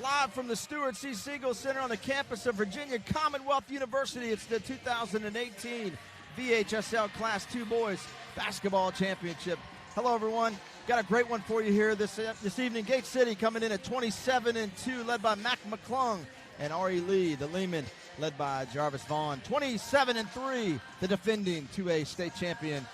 live from the Stuart C. Siegel Center on the campus of Virginia Commonwealth University. It's the 2018 VHSL Class II Boys Basketball Championship. Hello, everyone. Got a great one for you here this evening. Gate City coming in at 27-2, led by McClung and R.E. Lee. The Lehman, led by Jarvis Vaughn. 27-3, the defending 2A state champion.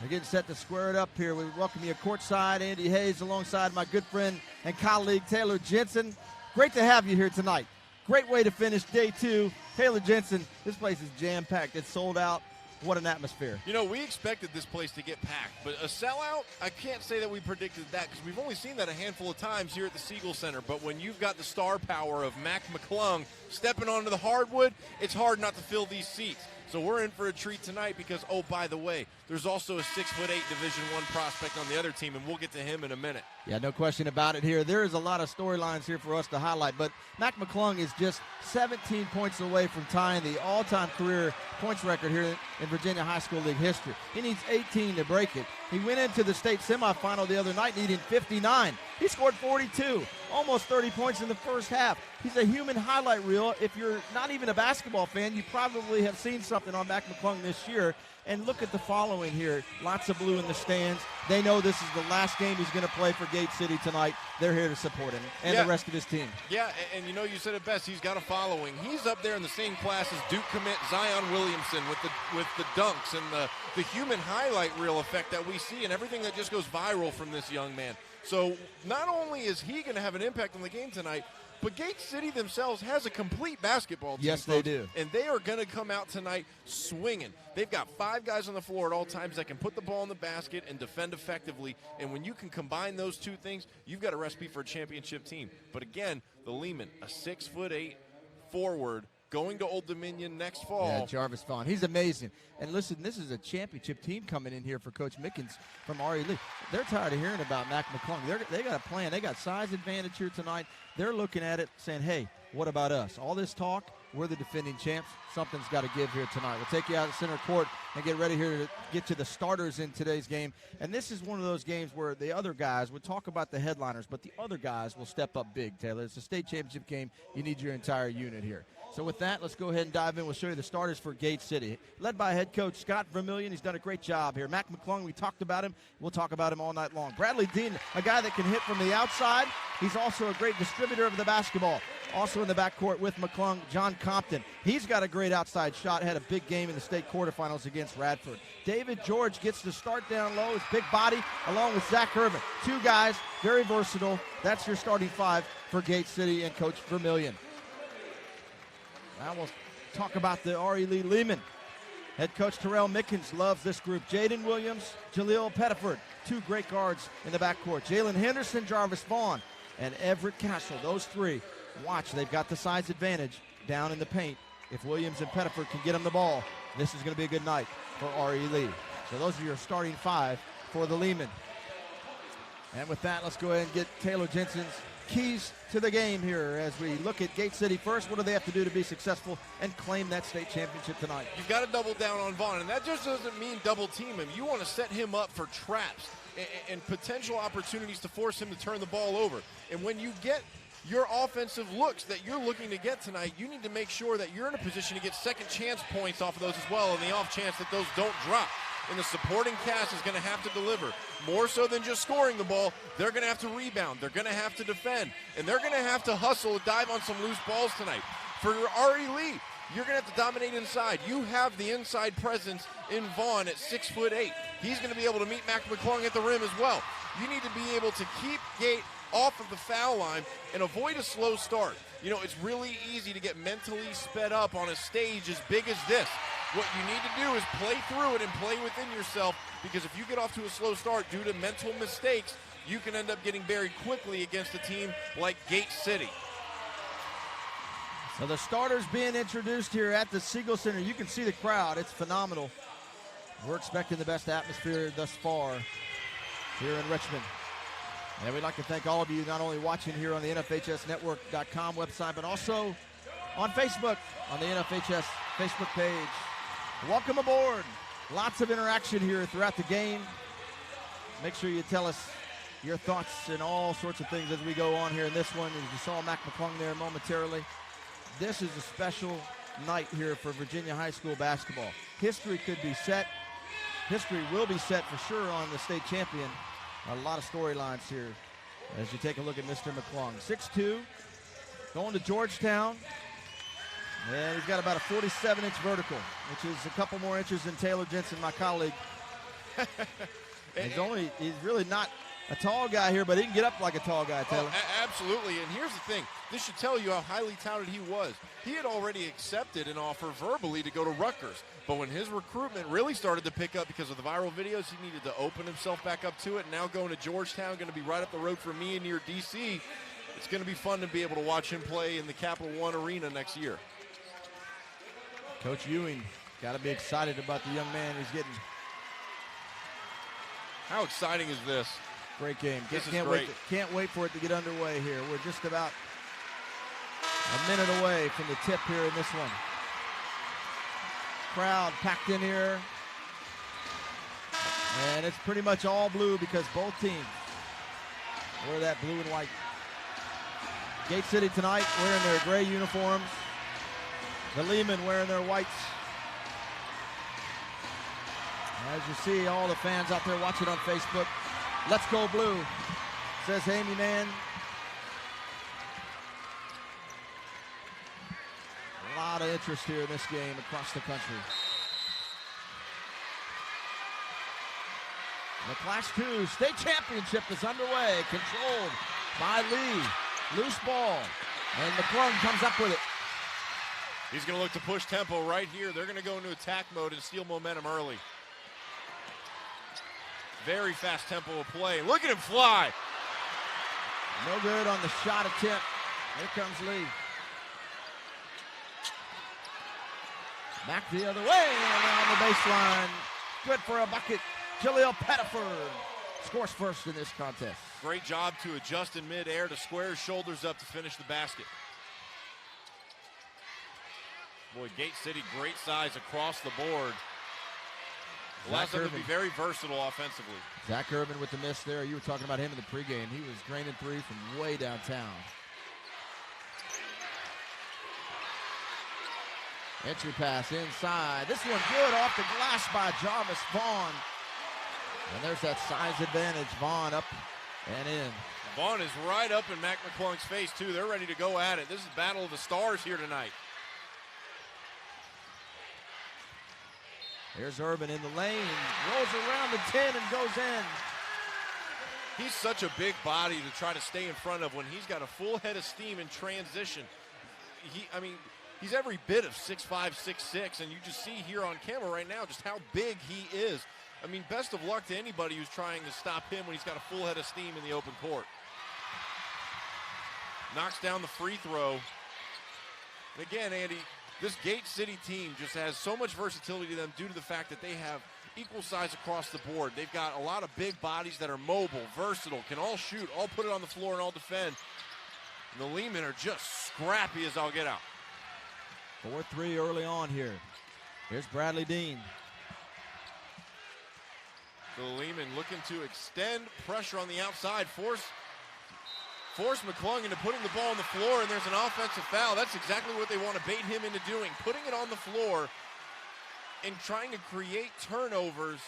We're getting set to square it up here. We welcome you courtside. Andy Hayes alongside my good friend and colleague Taylor Jensen. Great to have you here tonight. Great way to finish day two. Taylor Jensen, this place is jam-packed. It's sold out. What an atmosphere. You know, we expected this place to get packed, but a sellout, I can't say that we predicted that because we've only seen that a handful of times here at the Siegel Center. But when you've got the star power of McClung stepping onto the hardwood, it's hard not to fill these seats. So we're in for a treat tonight because, oh, by the way, there's also a 6'8" Division I prospect on the other team, and we'll get to him in a minute. Yeah, no question about it here. There is a lot of storylines here for us to highlight, but McClung is just 17 points away from tying the all-time career points record here in Virginia High School League history. He needs 18 to break it. He went into the state semifinal the other night needing 59. He scored 42, almost 30 points in the first half. He's a human highlight reel. If you're not even a basketball fan, you probably have seen something on McClung this year. And look at the following here. Lots of blue in the stands. They know this is the last game he's going to play for Gate City tonight. They're here to support him and the rest of his team. Yeah, and you know, you said it best. He's got a following. He's up there in the same class as Duke commit Zion Williamson with the dunks and the human highlight reel effect that we see and everything that just goes viral from this young man. So not only is he going to have an impact on the game tonight, but Gate City themselves has a complete basketball team. Yes, they do. And they are going to come out tonight swinging. They've got 5 guys on the floor at all times that can put the ball in the basket and defend effectively. And when you can combine those two things, you've got a recipe for a championship team. But again, the Lehman, a 6'8" forward, going to Old Dominion next fall. Yeah, Jarvis Vaughn. He's amazing. And listen, this is a championship team coming in here for Coach Mickens from R.E. Lee. They're tired of hearing about McClung. They got a plan. They got size advantage here tonight. They're looking at it saying, hey, what about us? All this talk, we're the defending champs. Something's got to give here tonight. We'll take you out of center court and get ready here to get to the starters in today's game. And this is one of those games where the other guys would talk about the headliners, but the other guys will step up big, Taylor. It's a state championship game. You need your entire unit here. So with that, let's go ahead and dive in. We'll show you the starters for Gate City. Led by head coach Scott Vermillion. He's done a great job here. McClung, we talked about him. We'll talk about him all night long. Bradley Dean, a guy that can hit from the outside. He's also a great distributor of the basketball. Also in the backcourt with McClung, John Compton. He's got a great outside shot. Had a big game in the state quarterfinals against Radford. David George gets the start down low. His big body along with Zach Irvin. 2 guys, very versatile. That's your starting 5 for Gate City and Coach Vermillion. Now we'll talk about the R.E. Lee Lehman. Head coach Terrell Mickens loves this group. Jaden Williams, Jaleel Pettiford, 2 great guards in the backcourt. Jalen Henderson, Jarvis Vaughn, and Everett Castle. Those 3, watch, they've got the size advantage down in the paint. If Williams and Pettiford can get them the ball, this is going to be a good night for R.E. Lee. So those are your starting 5 for the Lehman. And with that, let's go ahead and get Taylor Jensen's keys to the game here as we look at Gate City first. What do they have to do to be successful and claim that state championship tonight? You've got to double down on Vaughn, and that just doesn't mean double team him. You want to set him up for traps and potential opportunities to force him to turn the ball over. And when you get your offensive looks that you're looking to get tonight, you need to make sure that you're in a position to get second chance points off of those as well, and the off chance that those don't drop. And the supporting cast is going to have to deliver. More so than just scoring the ball, they're going to have to rebound. They're going to have to defend. And they're going to have to hustle, dive on some loose balls tonight. For R.E. Lee, you're going to have to dominate inside. You have the inside presence in Vaughn at 6'8". He's going to be able to meet McClung at the rim as well. You need to be able to keep Gate off of the foul line and avoid a slow start. You know, it's really easy to get mentally sped up on a stage as big as this. What you need to do is play through it and play within yourself, because if you get off to a slow start due to mental mistakes, you can end up getting buried quickly against a team like Gate City. So the starters being introduced here at the Siegel Center. You can see the crowd. It's phenomenal. We're expecting the best atmosphere thus far here in Richmond. And we'd like to thank all of you not only watching here on the NFHSnetwork.com website, but also on Facebook, on the NFHS Facebook page. Welcome aboard. Lots of interaction here throughout the game. Make sure you tell us your thoughts and all sorts of things as we go on here in this one. As you saw McClung there momentarily, this is a special night here for Virginia High School basketball. History could be set. History will be set for sure on the state champion. A lot of storylines here as you take a look at Mr. McClung. 6'2", going to Georgetown. And he's got about a 47-inch vertical, which is a couple more inches than Taylor Jensen, my colleague. He's really not a tall guy here, but he can get up like a tall guy, Taylor. Oh, absolutely, and here's the thing. This should tell you how highly touted he was. He had already accepted an offer verbally to go to Rutgers, but when his recruitment really started to pick up because of the viral videos, he needed to open himself back up to it. Now going to Georgetown, going to be right up the road from me and near D.C. It's going to be fun to be able to watch him play in the Capital One Arena next year. Coach Ewing got to be excited about the young man he's getting. How exciting is this? Great game. Can't wait for it to get underway here. We're just about a minute away from the tip here in this one. Crowd packed in here. And it's pretty much all blue because both teams wear that blue and white. Gate City tonight wearing their gray uniforms. The Lehman wearing their whites. As you see all the fans out there watching on Facebook, let's go blue, says Amy Man. A lot of interest here in this game across the country. The Class 2 state championship is underway, controlled by Lee. Loose ball, and McClung comes up with it. He's going to look to push tempo right here. They're going to go into attack mode and steal momentum early. Very fast tempo of play. Look at him fly. No good on the shot attempt. Here comes Lee. Back the other way and around the baseline. Good for a bucket. Jaleel Pettiford scores first in this contest. Great job to adjust in midair to square his shoulders up to finish the basket. Boy, Gate City, great size across the board. Allows them to be very versatile offensively. Zach Urban with the miss there. You were talking about him in the pregame. He was draining three from way downtown. Entry pass inside. This one good off the glass by Jarvis Vaughn. And there's that size advantage. Vaughn up and in. Vaughn is right up in McClung's face, too. They're ready to go at it. This is Battle of the Stars here tonight. Here's Urban in the lane, rolls around the 10 and goes in. He's such a big body to try to stay in front of when he's got a full head of steam in transition. He's every bit of 6'5", 6'6", and you just see here on camera right now just how big he is. I mean, best of luck to anybody who's trying to stop him when he's got a full head of steam in the open court. Knocks down the free throw. And again, Andy, this Gate City team just has so much versatility to them due to the fact that they have equal size across the board. They've got a lot of big bodies that are mobile, versatile, can all shoot, all put it on the floor, and all defend. And the Lehman are just scrappy as I'll get out. 4-3 early on here. Here's Bradley Dean. The Lehman looking to extend pressure on the outside, force McClung into putting the ball on the floor, and there's an offensive foul. That's exactly what they want to bait him into doing, putting it on the floor and trying to create turnovers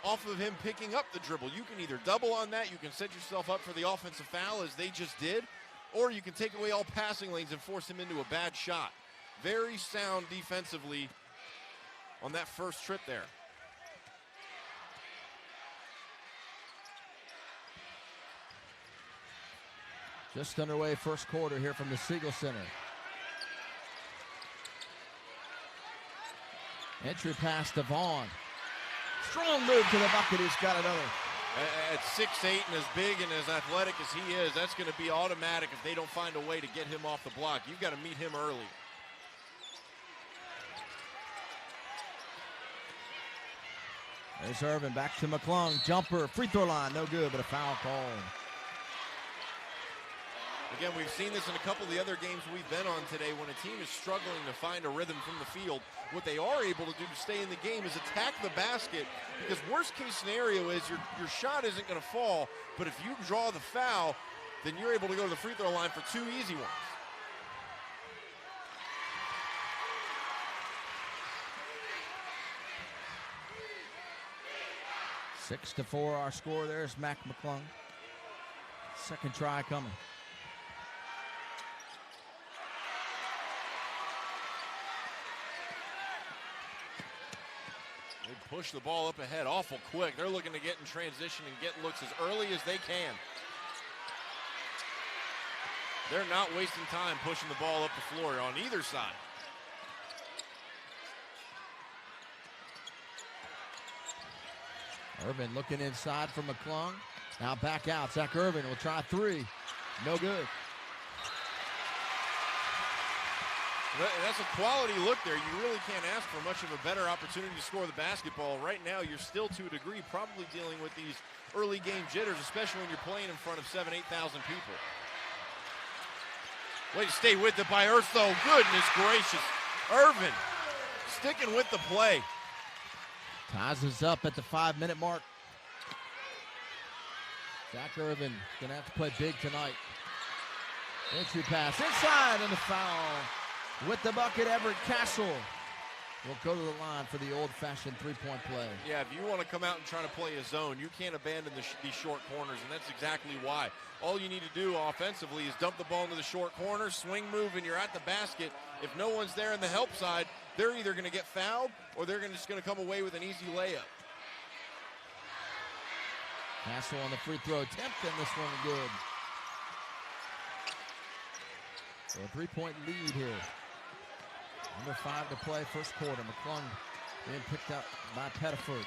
off of him picking up the dribble. You can either double on that, you can set yourself up for the offensive foul as they just did, or you can take away all passing lanes and force him into a bad shot. Very sound defensively on that first trip there. Just underway first quarter here from the Siegel Center. Entry pass to Vaughn. Strong move to the bucket. He's got another. At 6'8" and as big and as athletic as he is, that's going to be automatic if they don't find a way to get him off the block. You've got to meet him early. There's Irvin back to McClung. Jumper, free throw line, no good, but a foul call. Again, we've seen this in a couple of the other games we've been on today. When a team is struggling to find a rhythm from the field, what they are able to do to stay in the game is attack the basket, because worst case scenario is your shot isn't going to fall, but if you draw the foul, then you're able to go to the free throw line for 2 easy ones. Six to 4 our score. There's McClung. Second try coming. They push the ball up ahead awful quick. They're looking to get in transition and get looks as early as they can. They're not wasting time pushing the ball up the floor on either side. Irvin looking inside for McClung. Now back out. Zach Irvin will try 3. No good. That's a quality look there. You really can't ask for much of a better opportunity to score the basketball. Right now, you're still, to a degree, probably dealing with these early game jitters, especially when you're playing in front of 7,000, 8,000 people. Way to stay with it by Urso. Goodness gracious. Irvin sticking with the play. Ties us up at the 5-minute mark. Zach Irvin going to have to play big tonight. Entry pass inside, and the foul. With the bucket, Everett Castle will go to the line for the old-fashioned three-point play. Yeah, if you want to come out and try to play a zone, you can't abandon these short corners, and that's exactly why. All you need to do offensively is dump the ball into the short corner, swing move, and you're at the basket. If no one's there in the help side, they're either going to get fouled or they're just going to come away with an easy layup. Castle on the free throw attempt, and this one good. So a 3-point lead here. Under 5 to play, first quarter. McClung being picked up by Pettiford.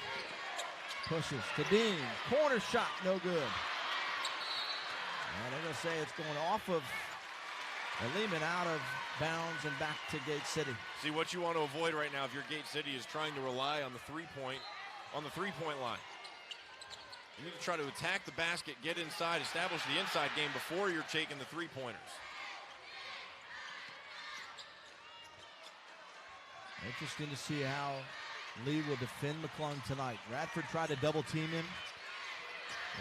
Pushes to Dean. Corner shot, no good. And they're going to say it's going off of Lehman, out of bounds and back to Gate City. See, what you want to avoid right now if you're Gate City is trying to rely on the three-point line. You need to try to attack the basket, get inside, establish the inside game before you're taking the three-pointers. Interesting to see how Lee will defend McClung tonight. Radford tried to double team him,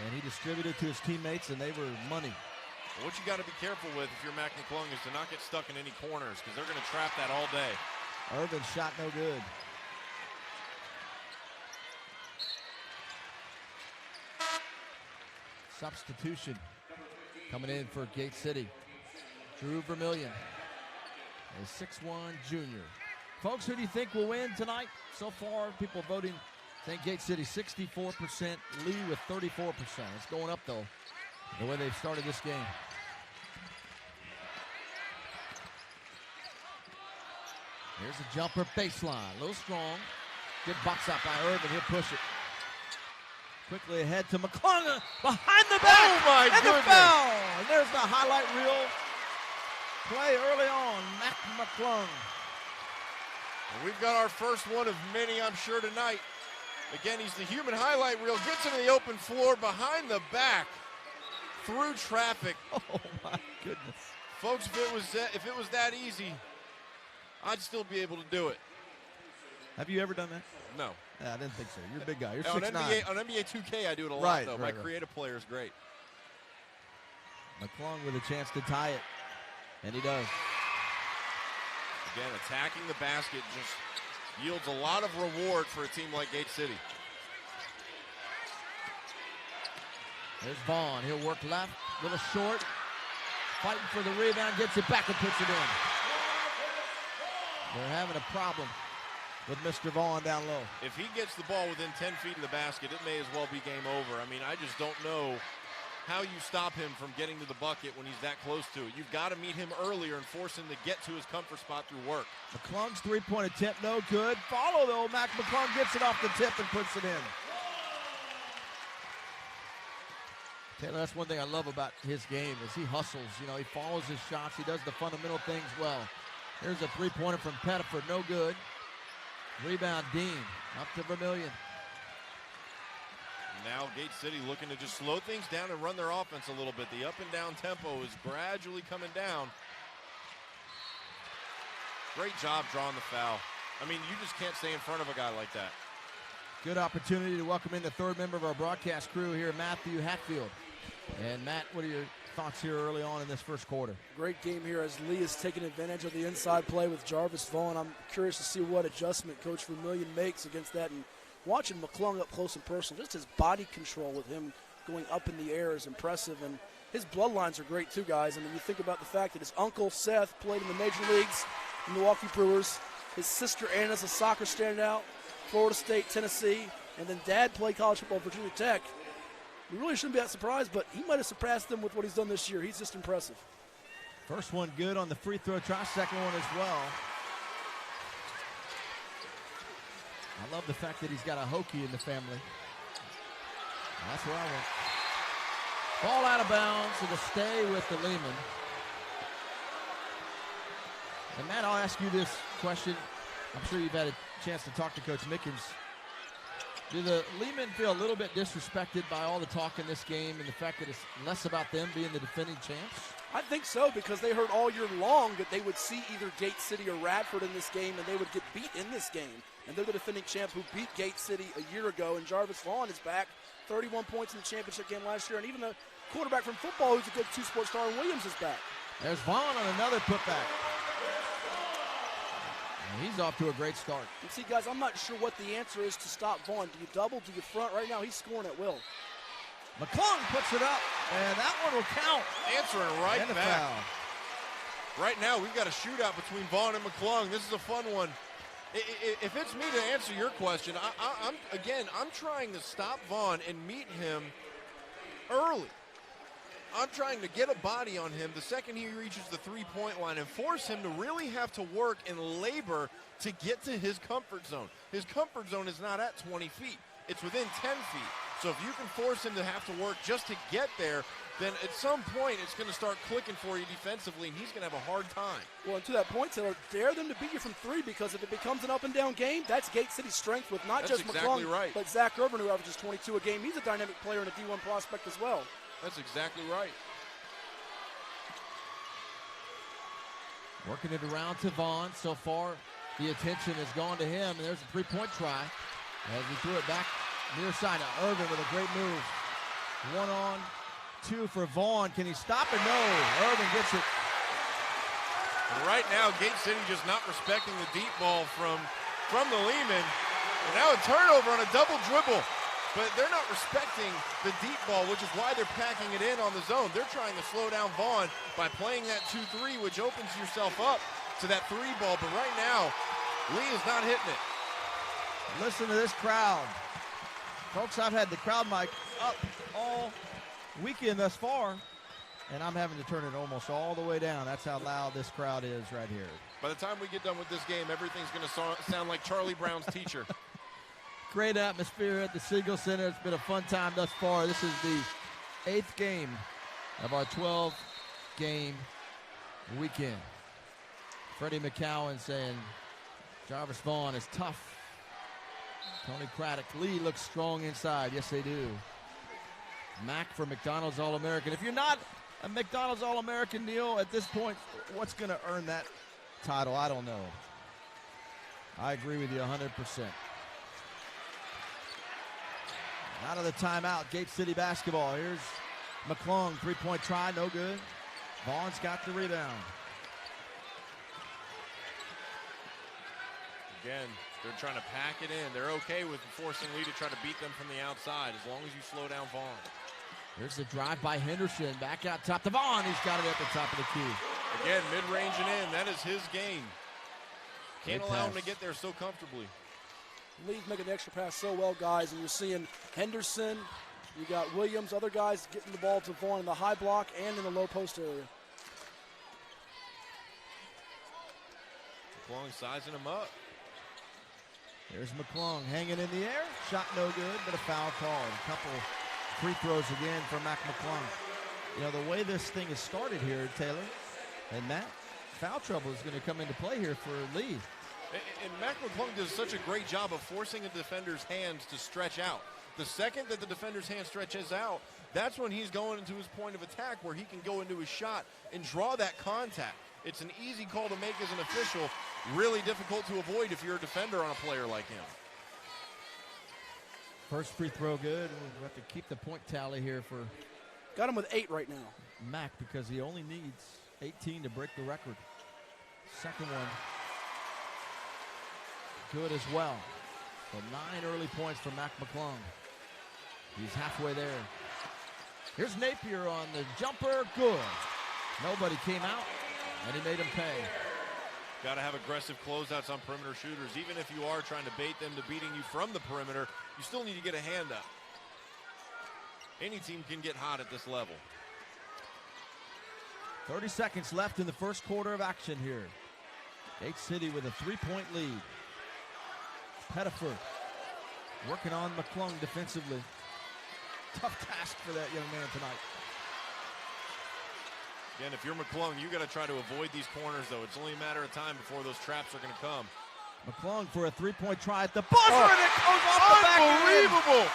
and he distributed to his teammates, and they were money. Well, what you got to be careful with if you're McClung is to not get stuck in any corners, because they're going to trap that all day. Irvin shot no good. Substitution coming in for Gate City. Drew Vermillion, a 6'1" junior. Folks, who do you think will win tonight? So far, people voting think Gate City 64%, Lee with 34%. It's going up, though, the way they've started this game. Here's a jumper baseline, a little strong. Good box out by Irvin, he'll push it. Quickly ahead to McClung, behind the back, oh my and goodness. the foul. And there's the highlight reel play early on, McClung. And we've got our first one of many, I'm sure, tonight. Again, he's the human highlight reel, gets into the open floor, behind the back, through traffic. Oh my goodness. Folks, if it was that easy, I'd still be able to do it. Have you ever done that? No. Yeah, I didn't think so. You're a big guy. You're on 6'9". On NBA 2K, I do it a lot, Right, though. right, My creative player is great. McClung with a chance to tie it, and he does. Again, attacking the basket just yields a lot of reward for a team like Gate City. There's Vaughn. He'll work left, little short. Fighting for the rebound, gets it back and puts it in. They're having a problem with Mr. Vaughn down low. If he gets the ball within 10 feet of the basket, it may as well be game over. I mean, I just don't know how you stop him from getting to the bucket when he's that close to it. You've got to meet him earlier and force him to get to his comfort spot through work. McClung's three-point attempt, no good. Follow, though. McClung gets it off the tip and puts it in. Taylor, that's one thing I love about his game is he hustles. You know, he follows his shots. He does the fundamental things well. Here's a three-pointer from Pettiford, no good. Rebound, Dean, up to Vermillion. Now Gate City looking to just slow things down and run their offense a little bit. The up and down tempo is gradually coming down. Great job drawing the foul. I mean, you just can't stay in front of a guy like that. Good opportunity to welcome in the third member of our broadcast crew here, Matthew Hatfield. And Matt, what are your thoughts here early on in this first quarter? Great game here as Lee is taking advantage of the inside play with Jarvis Vaughn. I'm curious to see what adjustment Coach Vermillion makes against that. And watching McClung up close and personal, just his body control with him going up in the air is impressive. And his bloodlines are great too, guys. I mean, you think about the fact that his uncle Seth played in the major leagues, the Milwaukee Brewers. His sister Anna's a soccer standout, Florida State, Tennessee. And then Dad played college football at Virginia Tech. We really shouldn't be that surprised, but he might have surpassed them with what he's done this year. He's just impressive. First one good on the free throw try, second one as well. I love the fact that he's got a Hokie in the family. That's where I went. Ball out of bounds, so to stay with the Lehman. And Matt, I'll ask you this question. I'm sure you've had a chance to talk to Coach Mickens. Do the Lehman feel a little bit disrespected by all the talk in this game and the fact that it's less about them being the defending champs? I think so, because they heard all year long that they would see either Gate City or Radford in this game, and they would get beat in this game. And they're the defending champs who beat Gate City a year ago, and Jarvis Vaughn is back, 31 points in the championship game last year, and even the quarterback from football who's a good two-sport star, Williams, is back. There's Vaughn on another putback. And he's off to a great start. You see, guys, I'm not sure what the answer is to stop Vaughn. Do you double? Do you front? Right now, he's scoring at will. McClung puts it up, and that one will count. Answering right and a back. Foul. Right now, we've got a shootout between Vaughn and McClung. This is a fun one. If it's me to answer your question, I'm trying to stop Vaughn and meet him early. I'm trying to get a body on him the second he reaches the three-point line and force him to really have to work and labor to get to his comfort zone. His comfort zone is not at 20 feet. It's within 10 feet. So if you can force him to have to work just to get there, then at some point it's going to start clicking for you defensively, and he's going to have a hard time. Well, and to that point, Taylor, dare them to beat you from three, because if it becomes an up-and-down game, that's Gate City's strength with not That's just exactly McClung, right. but Zach Urban, who averages 22 a game. He's a dynamic player and a D1 prospect as well. That's exactly right. Working it around to Vaughn. So far, the attention has gone to him, and there's a three-point try as he threw it back near side to Irvin with a great move. 1-on-2 for Vaughn. Can he stop it? No. Irvin gets it. And right now, Gate City just not respecting the deep ball from the Lehman. And now a turnover on a double dribble. But they're not respecting the deep ball, which is why they're packing it in on the zone. They're trying to slow down Vaughn by playing that 2-3, which opens yourself up to that three ball. But right now, Lee is not hitting it. Listen to this crowd. Folks, I've had the crowd mic up all weekend thus far, and I'm having to turn it almost all the way down. That's how loud this crowd is right here. By the time we get done with this game, everything's going to sound like Charlie Brown's teacher. Great atmosphere at the Siegel Center. It's been a fun time thus far. This is the 8th game of our 12-game weekend. Freddie McCowan saying Jarvis Vaughn is tough. Tony Craddock. Lee looks strong inside. Yes, they do. Mack for McDonald's All-American. If you're not a McDonald's All-American, Neil, at this point, what's going to earn that title? I don't know. I agree with you 100%. Out of the timeout, Gate City basketball. Here's McClung, three-point try, no good. Vaughn's got the rebound. Again, they're trying to pack it in. They're okay with forcing Lee to try to beat them from the outside as long as you slow down Vaughn. There's the drive by Henderson. Back out top to Vaughn. He's got it at the top of the key. Again, mid-range and in. That is his game. Can't Great allow him pass. to get there so comfortably. Lee's making the extra pass so well, guys, and you're seeing Henderson, you got Williams, other guys getting the ball to Vaughn in the high block and in the low post area. McClung sizing him up. There's McClung hanging in the air. Shot no good, but a foul called. A couple free throws again for McClung. You know, the way this thing is started here, Taylor and Matt, foul trouble is going to come into play here for Lee. And McClung does such a great job of forcing a defender's hands to stretch out. The second that the defender's hand stretches out, that's when he's going into his point of attack where he can go into his shot and draw that contact. It's an easy call to make as an official, really difficult to avoid if you're a defender on a player like him. First free throw good. We have to keep the point tally here for Got him with 8 right now. Mac because he only needs 18 to break the record. Second one, good as well. So 9 early points for Mac McClung. He's halfway there. Here's Napier on the jumper, good. Nobody came out, and he made him pay. Got to have aggressive closeouts on perimeter shooters. Even if you are trying to bait them to beating you from the perimeter, you still need to get a hand up. Any team can get hot at this level. 30 seconds left in the first quarter of action here. Gate City with a 3-point lead. Pettiford working on McClung defensively. Tough task for that young man tonight. Again, if you're McClung, you got to try to avoid these corners, though. It's only a matter of time before those traps are going to come. McClung for a 3-point try at the buzzer, and it goes off the back. Unbelievable!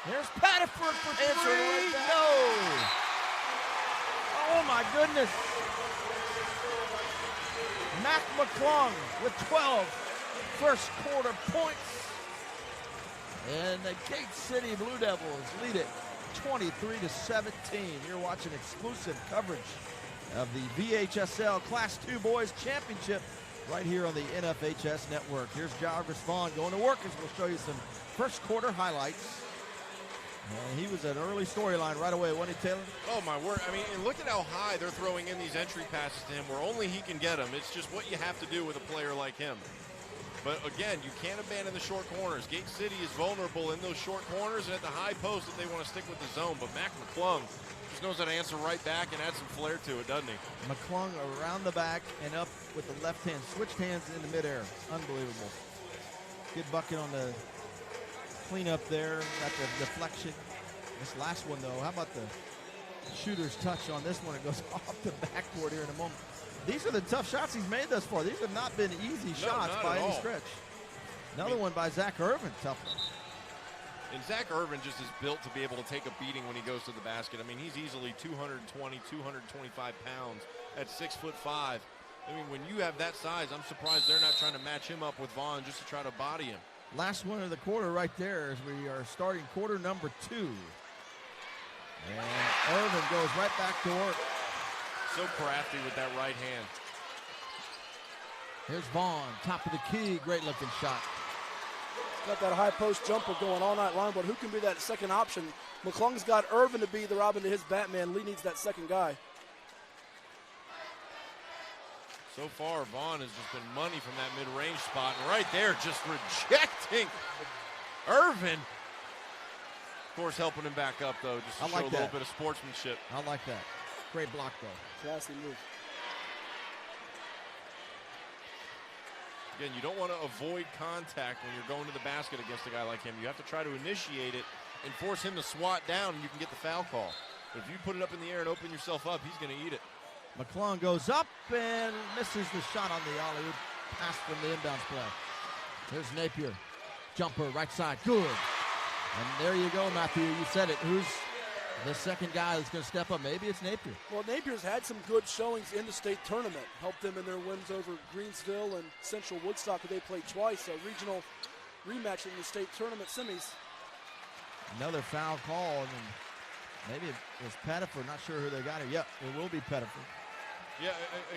There's Pettiford for Answering three. right back. No! Oh my goodness! Mac McClung with 12 first quarter points. And the Gate City Blue Devils lead it 23-17. You're watching exclusive coverage of the VHSL Class II Boys Championship right here on the NFHS Network. Here's Jarvis Vaughn going to work as we'll show you some first quarter highlights. And he was an early storyline right away, wasn't he, Taylor? Oh, my word. I mean, and look at how high they're throwing in these entry passes to him where only he can get them. It's just what you have to do with a player like him. But, again, you can't abandon the short corners. Gate City is vulnerable in those short corners and at the high post if they want to stick with the zone. But Mac McClung just knows how to answer right back and add some flair to it, doesn't he? McClung around the back and up with the left hand. Switched hands in the midair. Unbelievable. Good bucket on the cleanup there. Got the deflection. This last one, though, how about the shooter's touch on this one? It goes off the backboard here in a moment. These are the tough shots he's made thus far. These have not been easy shots by any stretch. Another one by Zach Irvin, tough one. And Zach Irvin just is built to be able to take a beating when he goes to the basket. I mean, he's easily 220, 225 pounds at 6'5". I mean, when you have that size, I'm surprised they're not trying to match him up with Vaughn just to try to body him. Last one of the quarter right there as we are starting quarter number 2. And Irvin goes right back to work. So crafty with that right hand. Here's Vaughn, top of the key, great looking shot. Got that high post jumper going all night long, but who can be that second option? McClung's got Irvin to be the Robin to his Batman. Lee needs that second guy. So far, Vaughn has just been money from that mid-range spot. And right there, just rejecting Irvin. Of course, helping him back up, though, just to show a little bit of sportsmanship. I like that. Great block, though. Classy move. Again, you don't want to avoid contact when you're going to the basket against a guy like him. You have to try to initiate it and force him to swat down, and you can get the foul call. But if you put it up in the air and open yourself up, he's going to eat it. McClung goes up and misses the shot on the alley-oop pass from the inbounds play. There's Napier. Jumper, right side, good. And there you go, Matthew. You said it. Who's the second guy that's going to step up? Maybe it's Napier. Well, Napier's had some good showings in the state tournament. Helped them in their wins over Greensville and Central Woodstock, who they played twice. A regional rematch in the state tournament semis. Another foul call, and maybe it was Pettiford. Not sure who they got here. Yep, it will be Pettiford. Yeah,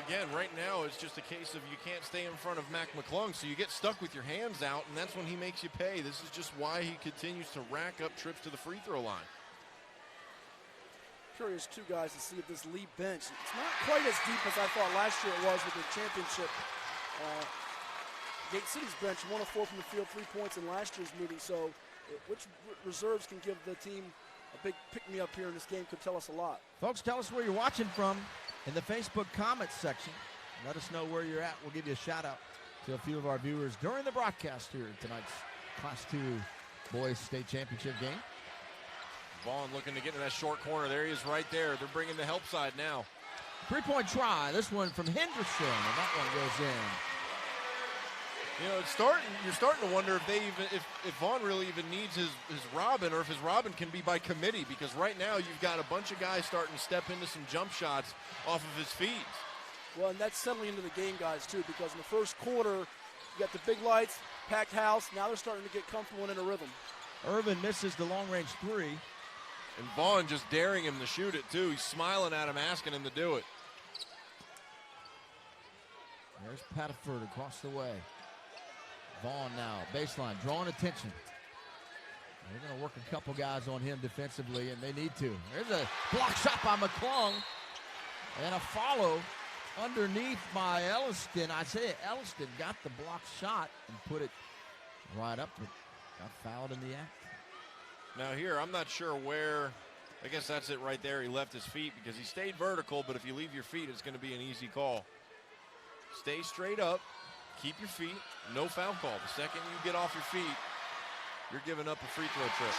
again, right now it's just a case of you can't stay in front of Mac McClung, so you get stuck with your hands out, and that's when he makes you pay. This is just why he continues to rack up trips to the free throw line. Curious, two guys, to see if this Lee bench, it's not quite as deep as I thought last year it was with the championship. Gate City's bench, 1 of 4 from the field, 3 points in last year's meeting, so which reserves can give the team a big pick-me-up here in this game could tell us a lot. Folks, tell us where you're watching from in the Facebook comments section. Let us know where you're at. We'll give you a shout-out to a few of our viewers during the broadcast here at tonight's Class II Boys State Championship game. Vaughn looking to get in that short corner. There he is right there. They're bringing the help side now. 3-point try. This one from Henderson, and that one goes in. You know, you're starting to wonder if Vaughn really even needs his Robin, or if his Robin can be by committee, because right now you've got a bunch of guys starting to step into some jump shots off of his feeds. Well, and that's settling into the game, guys, too, because in the first quarter, you got the big lights, packed house. Now they're starting to get comfortable and in a rhythm. Irvin misses the long-range three. And Vaughn just daring him to shoot it, too. He's smiling at him, asking him to do it. There's Patterford across the way. Vaughn now, baseline, drawing attention. They're going to work a couple guys on him defensively, and they need to. There's a block shot by McClung, and a follow underneath by Elliston. Isaiah Elliston got the block shot and put it right up, but got fouled in the act. Now here, I'm not sure where. I guess that's it right there. He left his feet because he stayed vertical, but if you leave your feet, it's going to be an easy call. Stay straight up. Keep your feet. No foul call. The second you get off your feet, you're giving up a free throw trip.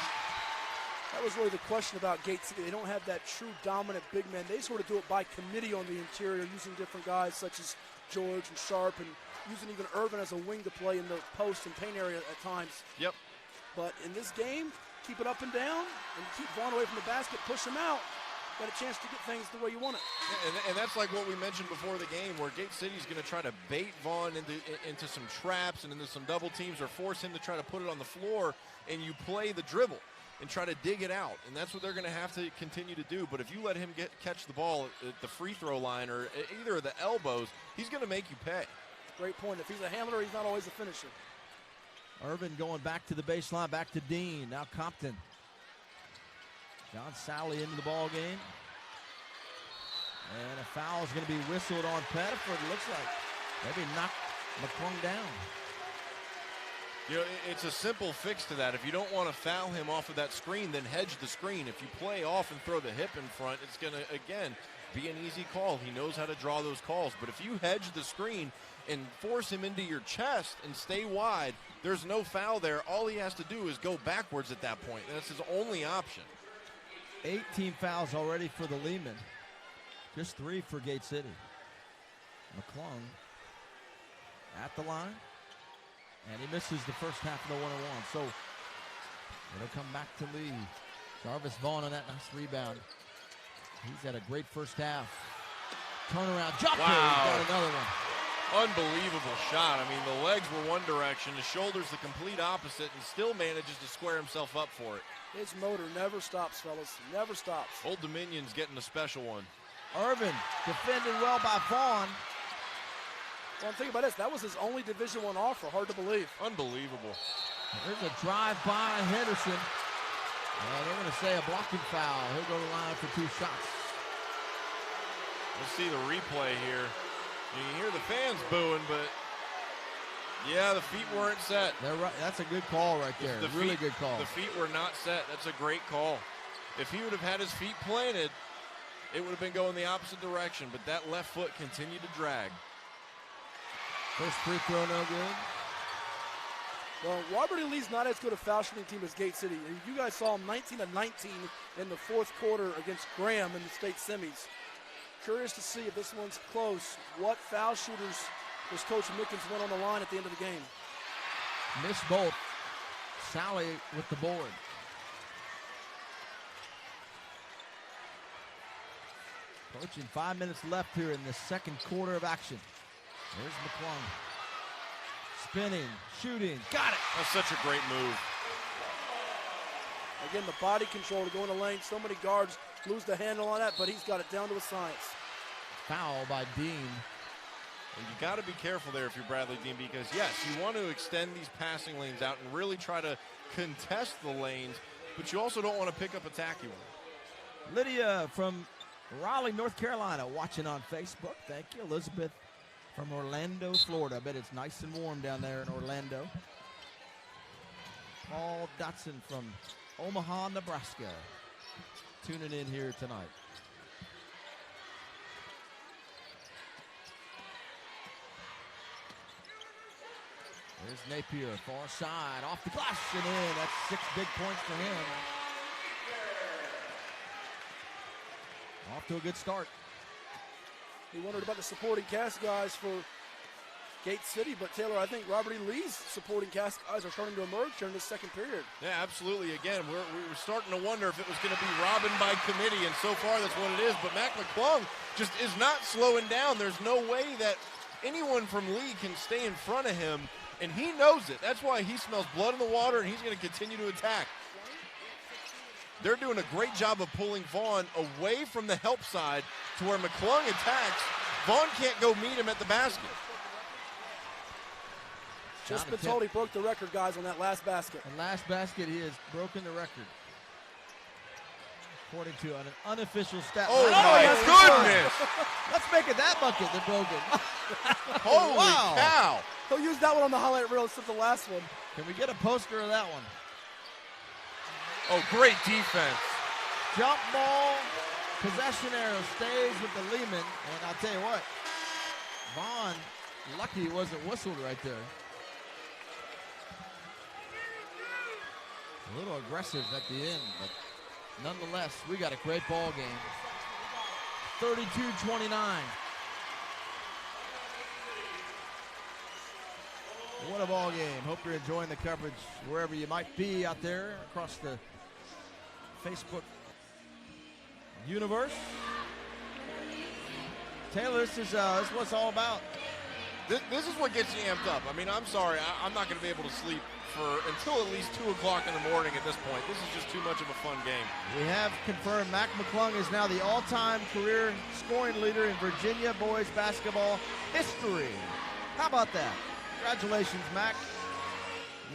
That was really the question about Gate City. They don't have that true dominant big man. They sort of do it by committee on the interior, using different guys such as George and Sharp, and using even Irvin as a wing to play in the post and paint area at times. Yep. But in this game, keep it up and down and keep Vaughn away from the basket, push him out. Got a chance to get things the way you want it. And that's like what we mentioned before the game, where Gate City's going to try to bait Vaughn into some traps and into some double teams, or force him to try to put it on the floor, and you play the dribble and try to dig it out. And that's what they're going to have to continue to do. But if you let him catch the ball at the free throw line or at either of the elbows, he's going to make you pay. Great point. If he's a handler, he's not always a finisher. Irvin going back to the baseline, back to Dean. Now Compton. John Sally into the ball game. And a foul is going to be whistled on Pettiford. It looks like maybe knock McClung down. You know, it's a simple fix to that. If you don't want to foul him off of that screen, then hedge the screen. If you play off and throw the hip in front, it's going to, again, be an easy call. He knows how to draw those calls. But if you hedge the screen and force him into your chest and stay wide, there's no foul there. All he has to do is go backwards at that point. That's his only option. 18 fouls already for the Lehman. Just 3 for Gate City. McClung at the line. And he misses the first half of the one-on-one. So it'll come back to Lee. Jarvis Vaughn on that nice rebound. He's had a great first half. Turnaround jumper. Wow. He's got another one. Unbelievable shot. I mean, the legs were one direction, the shoulders the complete opposite, and still manages to square himself up for it. His motor never stops, fellas. Never stops. Old Dominion's getting a special one. Irvin defended well by Vaughn. Well, think about this. That was his only Division I offer. Hard to believe. Unbelievable. There's a drive by Henderson. And they're going to say a blocking foul. He'll go to the line for 2 shots. Let's see the replay here. You can hear the fans booing, but yeah, the feet weren't set. They're right. That's a good call right there. Really good call. The feet were not set. That's a great call. If he would have had his feet planted, it would have been going the opposite direction, but that left foot continued to drag. First free throw, no good. Well, Robert E. Lee's not as good a foul shooting team as Gate City. You guys saw him 19 of 19 in the fourth quarter against Graham in the state semis. Curious to see if this one's close. What foul shooters does Coach Mickens win on the line at the end of the game? Missed both. Sally with the board. Approaching 5 minutes left here in the second quarter of action. There's McClung. Spinning, shooting, got it. That's such a great move. Again, the body control to go in the lane. So many guards lose the handle on that, but he's got it down to a science. Foul by Dean. And you got to be careful there if you're Bradley Dean, because yes, you want to extend these passing lanes out and really try to contest the lanes, but you also don't want to pick up a tacky one. Lydia from Raleigh, North Carolina, watching on Facebook. Thank you. Elizabeth from Orlando, Florida. I bet it's nice and warm down there in Orlando. Paul Dotson from Omaha, Nebraska, tuning in here tonight. There's Napier, far side, off the glass and in. That's 6 big points for him. Off to a good start. He wondered about the supporting cast guys for Gate City, but Taylor, I think Robert E. Lee's supporting cast guys are starting to emerge during this second period. Yeah, absolutely. Again, we were starting to wonder if it was going to be Robin by committee, and so far that's what it is. But Mac McClung just is not slowing down. There's no way that anyone from Lee can stay in front of him, and he knows it. That's why he smells blood in the water, and he's going to continue to attack. They're doing a great job of pulling Vaughn away from the help side to where McClung attacks. Vaughn can't go meet him at the basket. Just been told he broke the record, guys, on that last basket. The last basket, he has broken the record. According to an unofficial stat. Oh, my goodness. Let's make it that bucket that broke it. Holy cow. He'll use that one on the highlight reel instead of the last one. Can we get a poster of that one? Oh, great defense. Jump ball, possession arrow stays with the Lehman. And I'll tell you what, Vaughn, lucky he wasn't whistled right there. A little aggressive at the end, but nonetheless, we got a great ball game. 32-29. What a ball game. Hope you're enjoying the coverage wherever you might be out there across the Facebook universe. Taylor, this is what it's all about. This is what gets you amped up. I mean, I'm sorry. I'm not going to be able to sleep until at least 2 o'clock in the morning at this point. This is just too much of a fun game. We have confirmed Mac McClung is now the all-time career scoring leader in Virginia boys basketball history. How about that? Congratulations, Mac.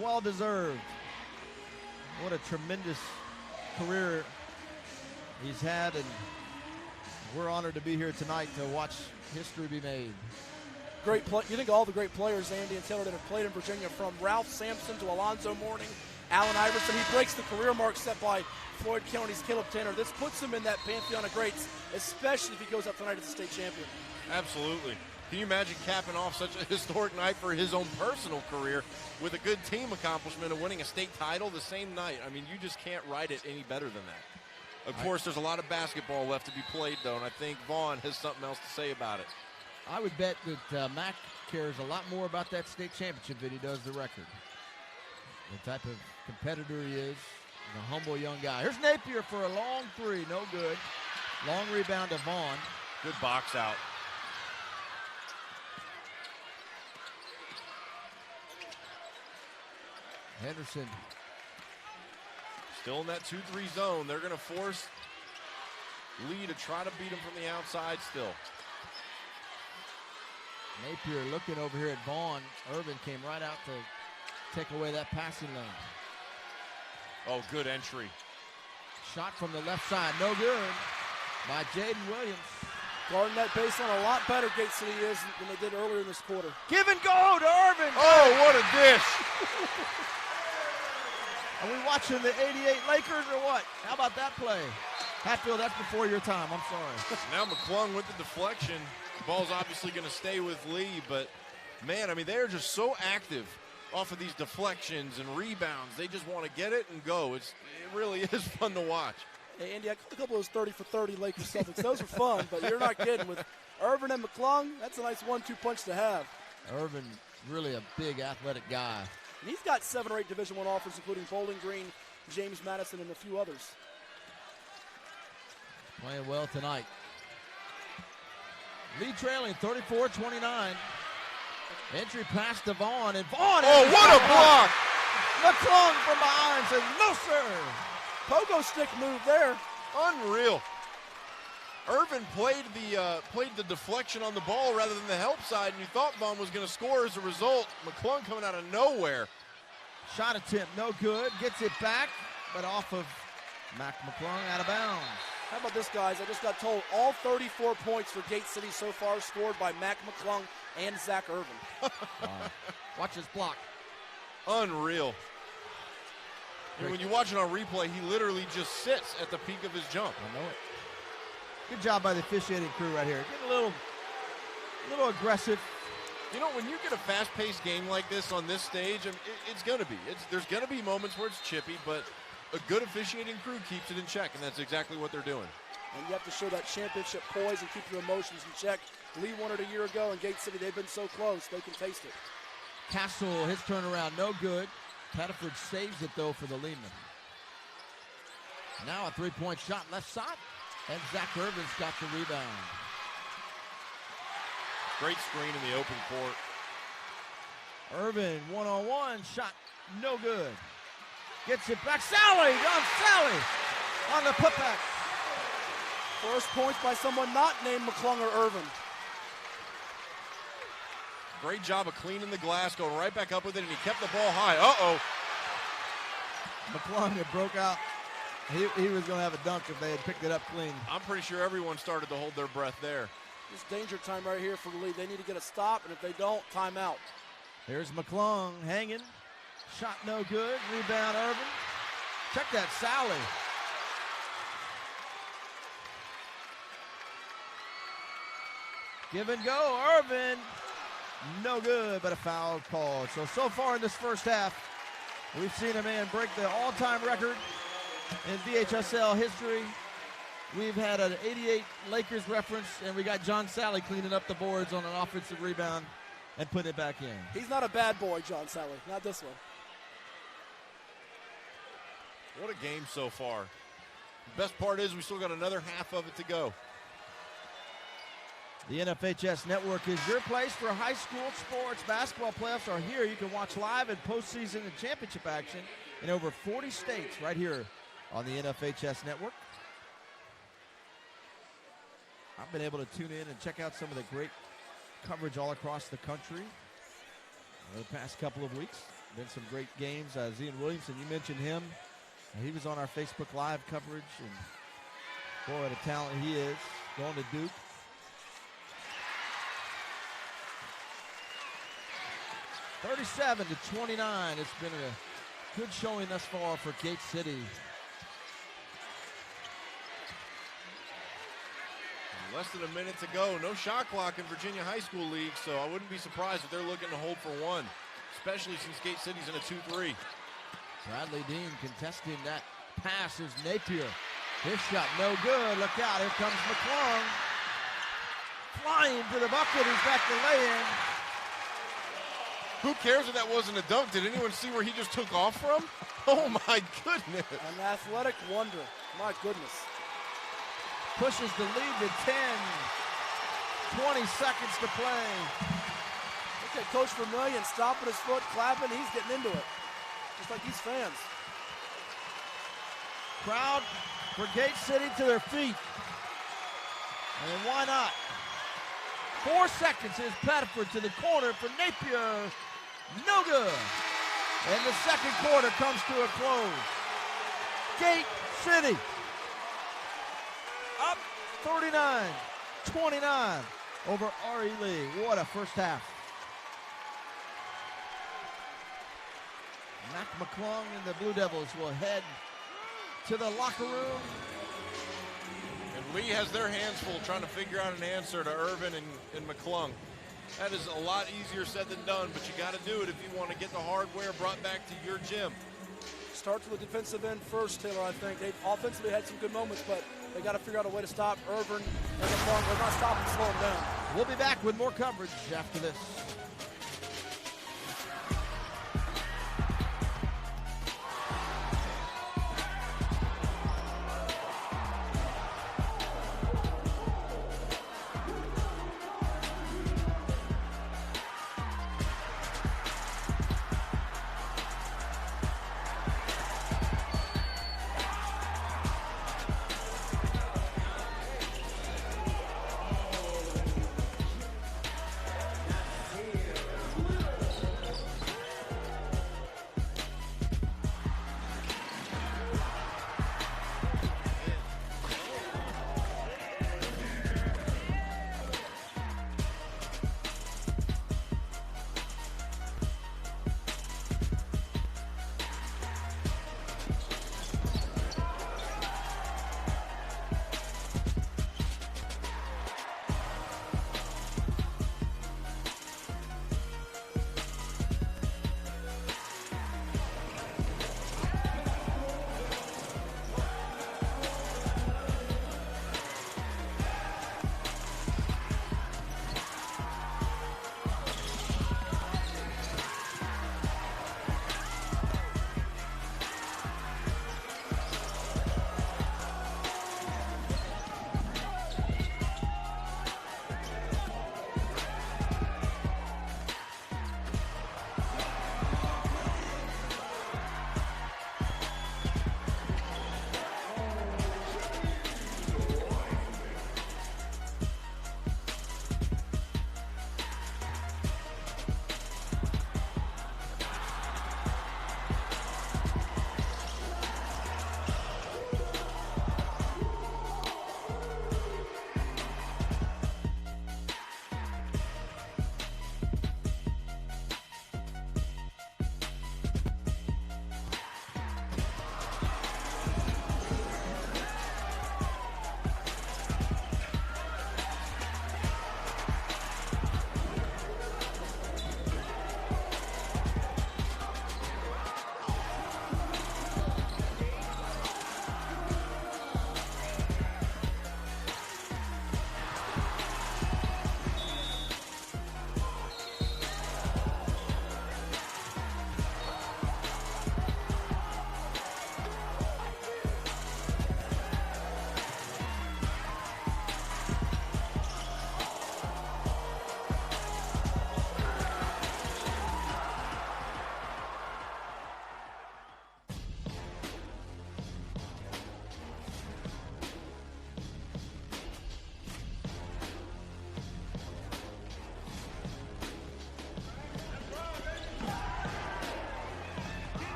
Well deserved. What a tremendous career he's had, and we're honored to be here tonight to watch history be made. Great play. You think all the great players, Andy and Taylor, that have played in Virginia, from Ralph Sampson to Alonzo Mourning, Allen Iverson, he breaks the career mark set by Floyd County's Caleb Tanner. This puts him in that pantheon of greats, especially if he goes up tonight as a state champion. Absolutely. Can you imagine capping off such a historic night for his own personal career with a good team accomplishment of winning a state title the same night? I mean, you just can't write it any better than that. Of course, there's a lot of basketball left to be played, though, and I think Vaughn has something else to say about it. I would bet that Mac cares a lot more about that state championship than he does the record. The type of competitor he is, a humble young guy. Here's Napier for a long three, no good. Long rebound to Vaughn. Good box out. Henderson. Still in that 2-3 zone. They're going to force Lee to try to beat him from the outside still. Napier looking over here at Vaughn. Irvin came right out to take away that passing lane. Oh, good entry. Shot from the left side, no good by Jaden Williams. Guarding that baseline a lot better, Gate City is, than they did earlier in this quarter. Give and go to Irvin. Oh, what a dish. Are we watching the 88 Lakers or what? How about that play? Hatfield, that's before your time. I'm sorry. Now McClung with the deflection. The ball's obviously going to stay with Lee, but, man, I mean, they're just so active off of these deflections and rebounds. They just want to get it and go. It really is fun to watch. Hey, Andy, I caught a couple of those 30 for 30 Lakers Celtics. Those are fun, but you're not kidding. With Irvin and McClung, that's a nice 1-2 punch to have. Irvin, really a big athletic guy. And he's got 7 or 8 Division I offers, including Bowling Green, James Madison, and a few others. Playing well tonight. Lee trailing 34-29. Entry pass to Vaughn, and Vaughn. Oh, what a block! McClung from behind says, no, sir. Pogo stick move there. Unreal. Irvin played the deflection on the ball rather than the help side, and you thought Vaughn was going to score as a result. McClung coming out of nowhere. Shot attempt, no good. Gets it back, but off of Mac McClung, out of bounds. How about this, guys? I just got told all 34 points for Gate City so far scored by Mac McClung and Zach Irvin. Wow. Watch this block. Unreal. And when you watch it on replay, he literally just sits at the peak of his jump. I know it. Good job by the officiating crew right here. Getting a little aggressive. You know, when you get a fast-paced game like this on this stage, it's going to be. There's going to be moments where it's chippy, but a good officiating crew keeps it in check, and that's exactly what they're doing. And you have to show that championship poise and keep your emotions in check. Lee won it a year ago, and Gate City, they've been so close, they can taste it. Castle, his turnaround, no good. Pettiford saves it, though, for the Lehman. Now a three-point shot left side, and Zach Irvin's got the rebound. Great screen in the open court. Irvin, one-on-one, shot no good. Gets it back, Sally on the putback. First points by someone not named McClung or Irvin. Great job of cleaning the glass, going right back up with it, and he kept the ball high. Uh-oh. McClung had broke out. He was going to have a dunk if they had picked it up clean. I'm pretty sure everyone started to hold their breath there. It's danger time right here for the lead. They need to get a stop, and if they don't, timeout. Here's McClung hanging. Shot no good. Rebound, Irvin. Check that, Sally. Give and go, Irvin. No good, but a foul called. So far in this first half, we've seen a man break the all-time record in VHSL history. We've had an 88 Lakers reference, and we got John Sally cleaning up the boards on an offensive rebound and putting it back in. He's not a bad boy, John Sally. Not this one. What a game so far. The best part is we still got another half of it to go. The NFHS Network is your place for high school sports. Basketball playoffs are here. You can watch live and postseason and championship action in over 40 states right here on the NFHS Network. I've been able to tune in and check out some of the great coverage all across the country over the past couple of weeks. Been some great games. Zion Williamson, you mentioned him. He was on our Facebook Live coverage, and boy, what a talent he is, going to Duke. (37-29). It's been a good showing thus far for Gate City. Less than a minute to go. No shot clock in Virginia High School League, so I wouldn't be surprised if they're looking to hold for one, especially since Gate City's in a 2-3. Bradley Dean contesting that pass is Napier. His shot no good. Look out, here comes McClung. Flying to the bucket, he's got the lay-in. Who cares if that wasn't a dunk? Did anyone see where he just took off from? Oh my goodness. An athletic wonder. My goodness. Pushes the lead to 10. 20 seconds to play. Look at Coach Vermillion stomping his foot, clapping. He's getting into it. Just like these fans. Crowd for Gate City to their feet. And why not? 4 seconds is Pettiford to the corner for Napier. No good. And the second quarter comes to a close. Gate City up 39-29 over R.E. Lee. What a first half. Mac McClung and the Blue Devils will head to the locker room. And Lee has their hands full trying to figure out an answer to Irvin and McClung. That is a lot easier said than done, but you got to do it if you want to get the hardware brought back to your gym. Start to the defensive end first, Taylor, I think. They've offensively had some good moments, but they got to figure out a way to stop Irvin and McClung. They're not stopping, slow them down. We'll be back with more coverage after this.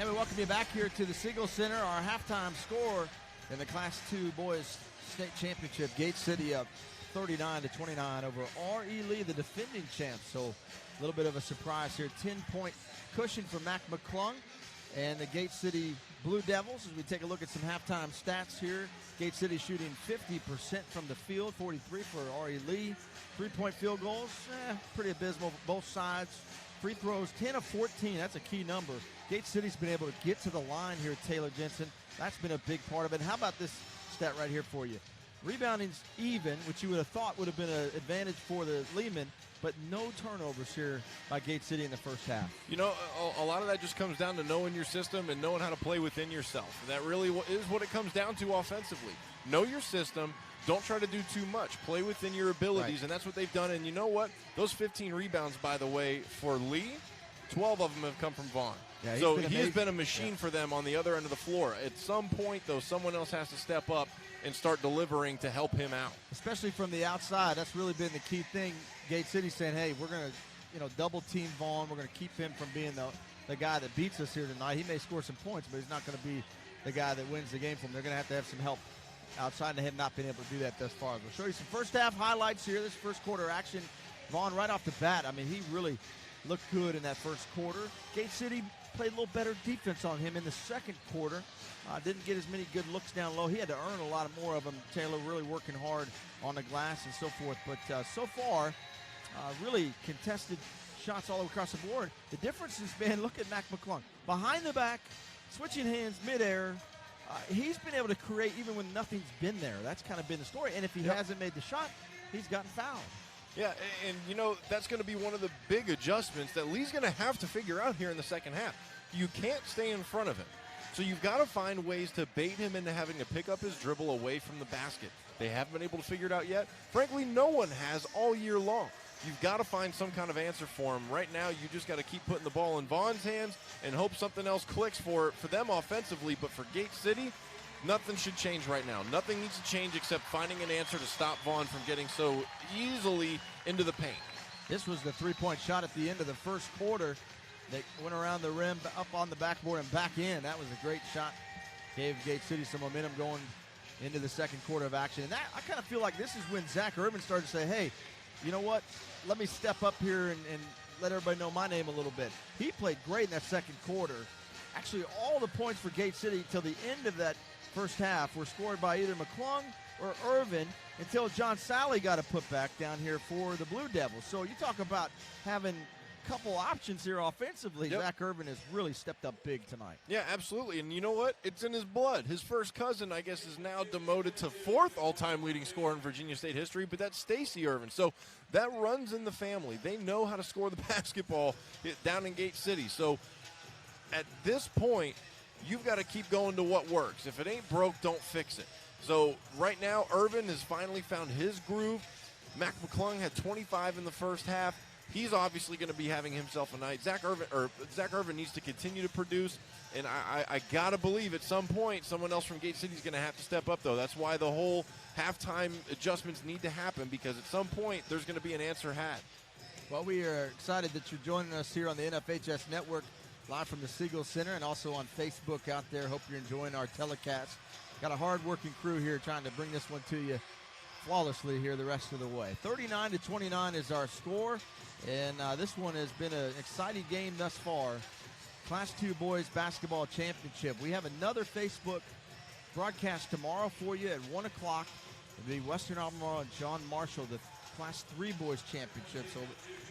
And we welcome you back here to the Siegel Center. Our halftime score in the Class 2 Boys State Championship. Gate City up 39-29 over R.E. Lee, the defending champs. So a little bit of a surprise here. 10-point cushion for McClung and the Gate City Blue Devils. As we take a look at some halftime stats here, Gate City shooting 50% from the field, 43 for R.E. Lee. 3-point field goals, pretty abysmal both sides. Free throws, 10 of 14. That's a key number. Gate City's been able to get to the line here, Taylor Jensen. That's been a big part of it. How about this stat right here for you? Rebounding's even, which you would have thought would have been an advantage for the Lehman, but no turnovers here by Gate City in the first half. You know, a lot of that just comes down to knowing your system and knowing how to play within yourself. That really is what it comes down to offensively. Know your system. Don't try to do too much. Play within your abilities, right. And that's what they've done. And you know what? Those 15 rebounds, by the way, for Lee, 12 of them have come from Vaughn. Yeah, so he's been a machine for them on the other end of the floor. At some point, though, someone else has to step up and start delivering to help him out. Especially from the outside. That's really been the key thing. Gate City saying, hey, we're going to double team Vaughn. We're going to keep him from being the guy that beats us here tonight. He may score some points, but he's not going to be the guy that wins the game for them. They're going to have some help outside of him not being able to do that thus far. We'll show you some first half highlights here. This first quarter action. Vaughn right off the bat. I mean, he really looked good in that first quarter. Gate City played a little better defense on him in the second quarter. Didn't get as many good looks down low. He had to earn a lot more of them. Taylor really working hard on the glass and so forth. But so far, really contested shots all across the board. The difference has been, look at McClung. Behind the back, switching hands midair. He's been able to create even when nothing's been there. That's kind of been the story. And if he hasn't made the shot, he's gotten fouled. Yeah, and you know, that's going to be one of the big adjustments that Lee's going to have to figure out here in the second half. You can't stay in front of him. So you've got to find ways to bait him into having to pick up his dribble away from the basket. They haven't been able to figure it out yet. Frankly, no one has all year long. You've got to find some kind of answer for him. Right now, you just got to keep putting the ball in Vaughn's hands and hope something else clicks for them offensively. But for Gate City, nothing should change right now. Nothing needs to change except finding an answer to stop Vaughn from getting so easily into the paint. This was the three-point shot at the end of the first quarter. They went around the rim, up on the backboard, and back in. That was a great shot. Gave Gate City some momentum going into the second quarter of action. And that, I kind of feel like this is when Zach Urban started to say, hey, you know what? Let me step up here and let everybody know my name a little bit. He played great in that second quarter. Actually, all the points for Gate City till the end of that first half were scored by either McClung or Irvin until John Sally got a putback down here for the Blue Devils. So you talk about having a couple options here offensively. Yep. Zach Irvin has really stepped up big tonight. Yeah, absolutely. And you know what? It's in his blood. His first cousin, I guess, is now demoted to fourth all-time leading scorer in Virginia State history, but that's Stacey Irvin. So that runs in the family. They know how to score the basketball down in Gate City. So at this point, you've got to keep going to what works. If it ain't broke, don't fix it. So right now, Irvin has finally found his groove. McClung had 25 in the first half. He's obviously going to be having himself a night. Zach Irvin needs to continue to produce, and I got to believe at some point someone else from Gate City is going to have to step up, though. That's why the whole halftime adjustments need to happen, because at some point there's going to be an answer had. Well, we are excited that you're joining us here on the NFHS Network, live from the Siegel Center, and also on Facebook out there. Hope you're enjoying our telecast. Got a hard-working crew here trying to bring this one to you flawlessly here the rest of the way. 39-29 is our score, and this one has been an exciting game thus far. Class 2 Boys Basketball Championship. We have another Facebook broadcast tomorrow for you at 1 o'clock. It'll be Western Albemarle and John Marshall, the Class 3 Boys Championship. So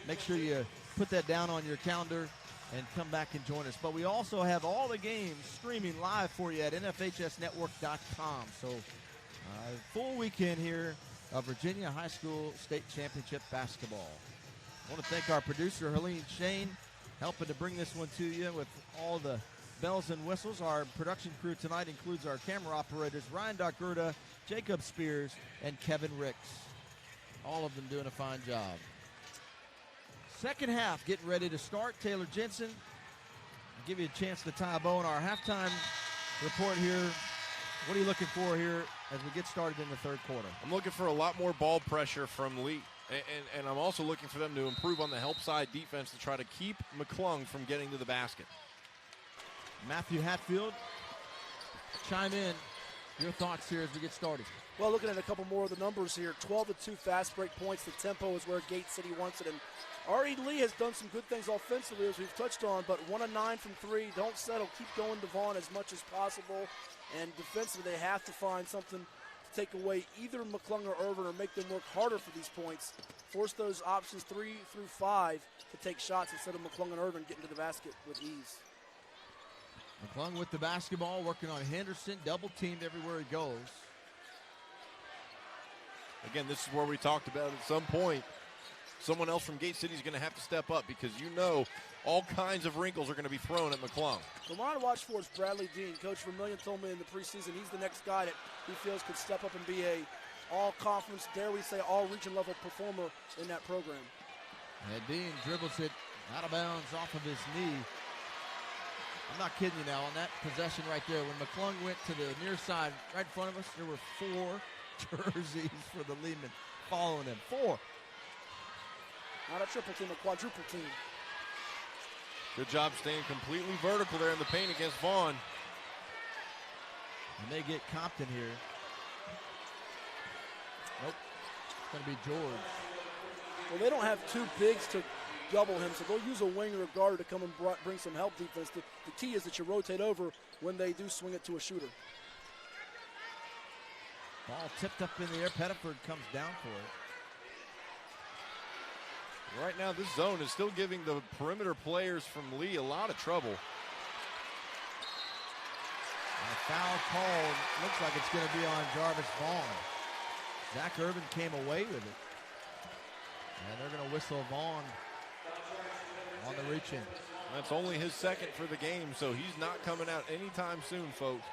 make sure you put that down on your calendar and come back and join us. But we also have all the games streaming live for you at NFHSnetwork.com. So full weekend here of Virginia High School State Championship basketball. I want to thank our producer, Helene Shane, helping to bring this one to you with all the bells and whistles. Our production crew tonight includes our camera operators, Ryan Dargerda, Jacob Spears, and Kevin Ricks. All of them doing a fine job. Second half getting ready to start. Taylor Jensen, I'll give you a chance to tie a bow on our halftime report here. What are you looking for here as we get started in the third quarter? I'm looking for a lot more ball pressure from Lee. And I'm also looking for them to improve on the help side defense to try to keep McClung from getting to the basket. Matthew Hatfield, chime in. Your thoughts here as we get started. Well, looking at a couple more of the numbers here, 12-2 fast break points. The tempo is where Gate City wants it. And R.E. Lee has done some good things offensively, as we've touched on, but 1 of 9 from 3. Don't settle. Keep going to Vaughn as much as possible. And defensively, they have to find something to take away either McClung or Irvin or make them work harder for these points. Force those options 3 through 5 to take shots instead of McClung and Irvin getting to the basket with ease. McClung with the basketball, working on Henderson, double-teamed everywhere he goes. Again, this is where we talked about at some point, someone else from Gate City is going to have to step up because you know all kinds of wrinkles are going to be thrown at McClung. The one to watch for is Bradley Dean. Coach Vermillion told me in the preseason he's the next guy that he feels could step up and be a all-conference, dare we say, all-region level performer in that program. And Dean dribbles it out of bounds off of his knee. I'm not kidding you now, on that possession right there, when McClung went to the near side right in front of us, there were 4 jerseys for the Lehman following him. 4. Not a triple team, a quadruple team. Good job staying completely vertical there in the paint against Vaughn. And they get Compton here. Nope. It's going to be George. Well, they don't have 2 bigs to double him, so they'll use a wing or a guard to come and bring some help defense. The key is that you rotate over when they do swing it to a shooter. Ball tipped up in the air. Pettiford comes down for it. Right now, this zone is still giving the perimeter players from Lee a lot of trouble. And a foul call. Looks like it's going to be on Jarvis Vaughn. Zach Irvin came away with it. And they're going to whistle Vaughn on the reach-in. That's only his second for the game, so he's not coming out anytime soon, folks.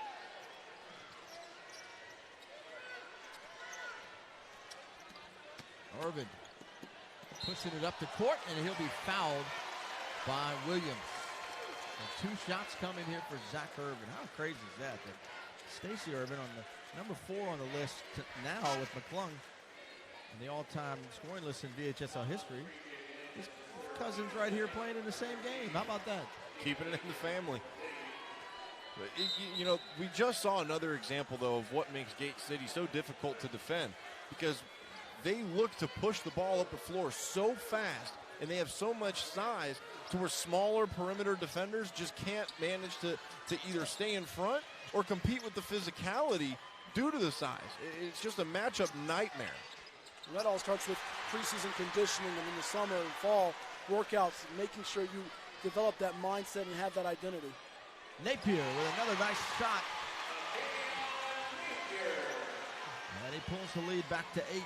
Irvin pushing it up the court, and he'll be fouled by Williams. And 2 shots coming here for Zach Irvin. How crazy is that? That Stacey Irvin on the number 4 on the list now with McClung in the all-time scoring list in VHSL history. His cousin's right here playing in the same game. How about that? Keeping it in the family. But you know, we just saw another example, though, of what makes Gate City so difficult to defend, because they look to push the ball up the floor so fast, and they have so much size to where smaller perimeter defenders just can't manage to either stay in front or compete with the physicality due to the size. It's just a matchup nightmare. And that all starts with preseason conditioning and in the summer and fall workouts, making sure you develop that mindset and have that identity. Napier with another nice shot. And he pulls the lead back to 8.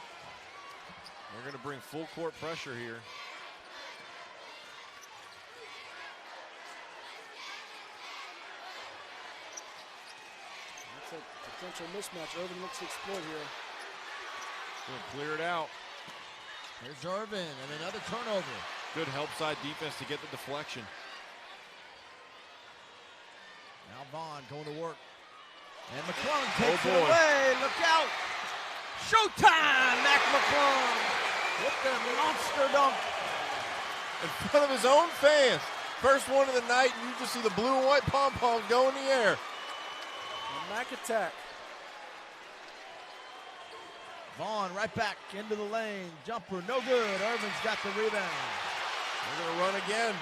They're going to bring full court pressure here. That's a potential mismatch. Irvin looks to exploit here. Going to clear it out. Here's Irvin and another turnover. Good help side defense to get the deflection. Now Vaughn going to work. And McClung takes it boy. away. Look out. Showtime, Mac McClung with the monster dunk. In front of his own fans. First one of the night, and you just see the blue and white pom-poms go in the air. A Mac attack. Vaughn right back into the lane. Jumper, no good. Irvin's got the rebound. They're going to run again.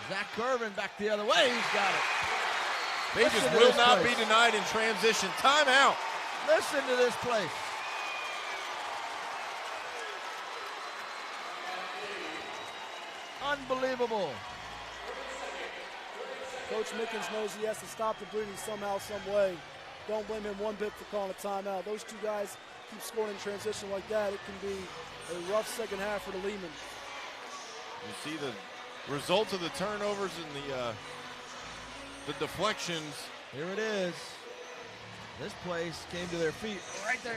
Zach Irvin back the other way. He's got it. They Listen just to will this not place. be denied in transition. Timeout. Listen to this place. Unbelievable. Coach Mickens knows he has to stop the bleeding somehow, some way. Don't blame him one bit for calling a timeout. Those 2 guys keep scoring in transition like that. It can be a rough second half for the Lehman. You see the results of the turnovers and the deflections. Here it is. This place came to their feet right there.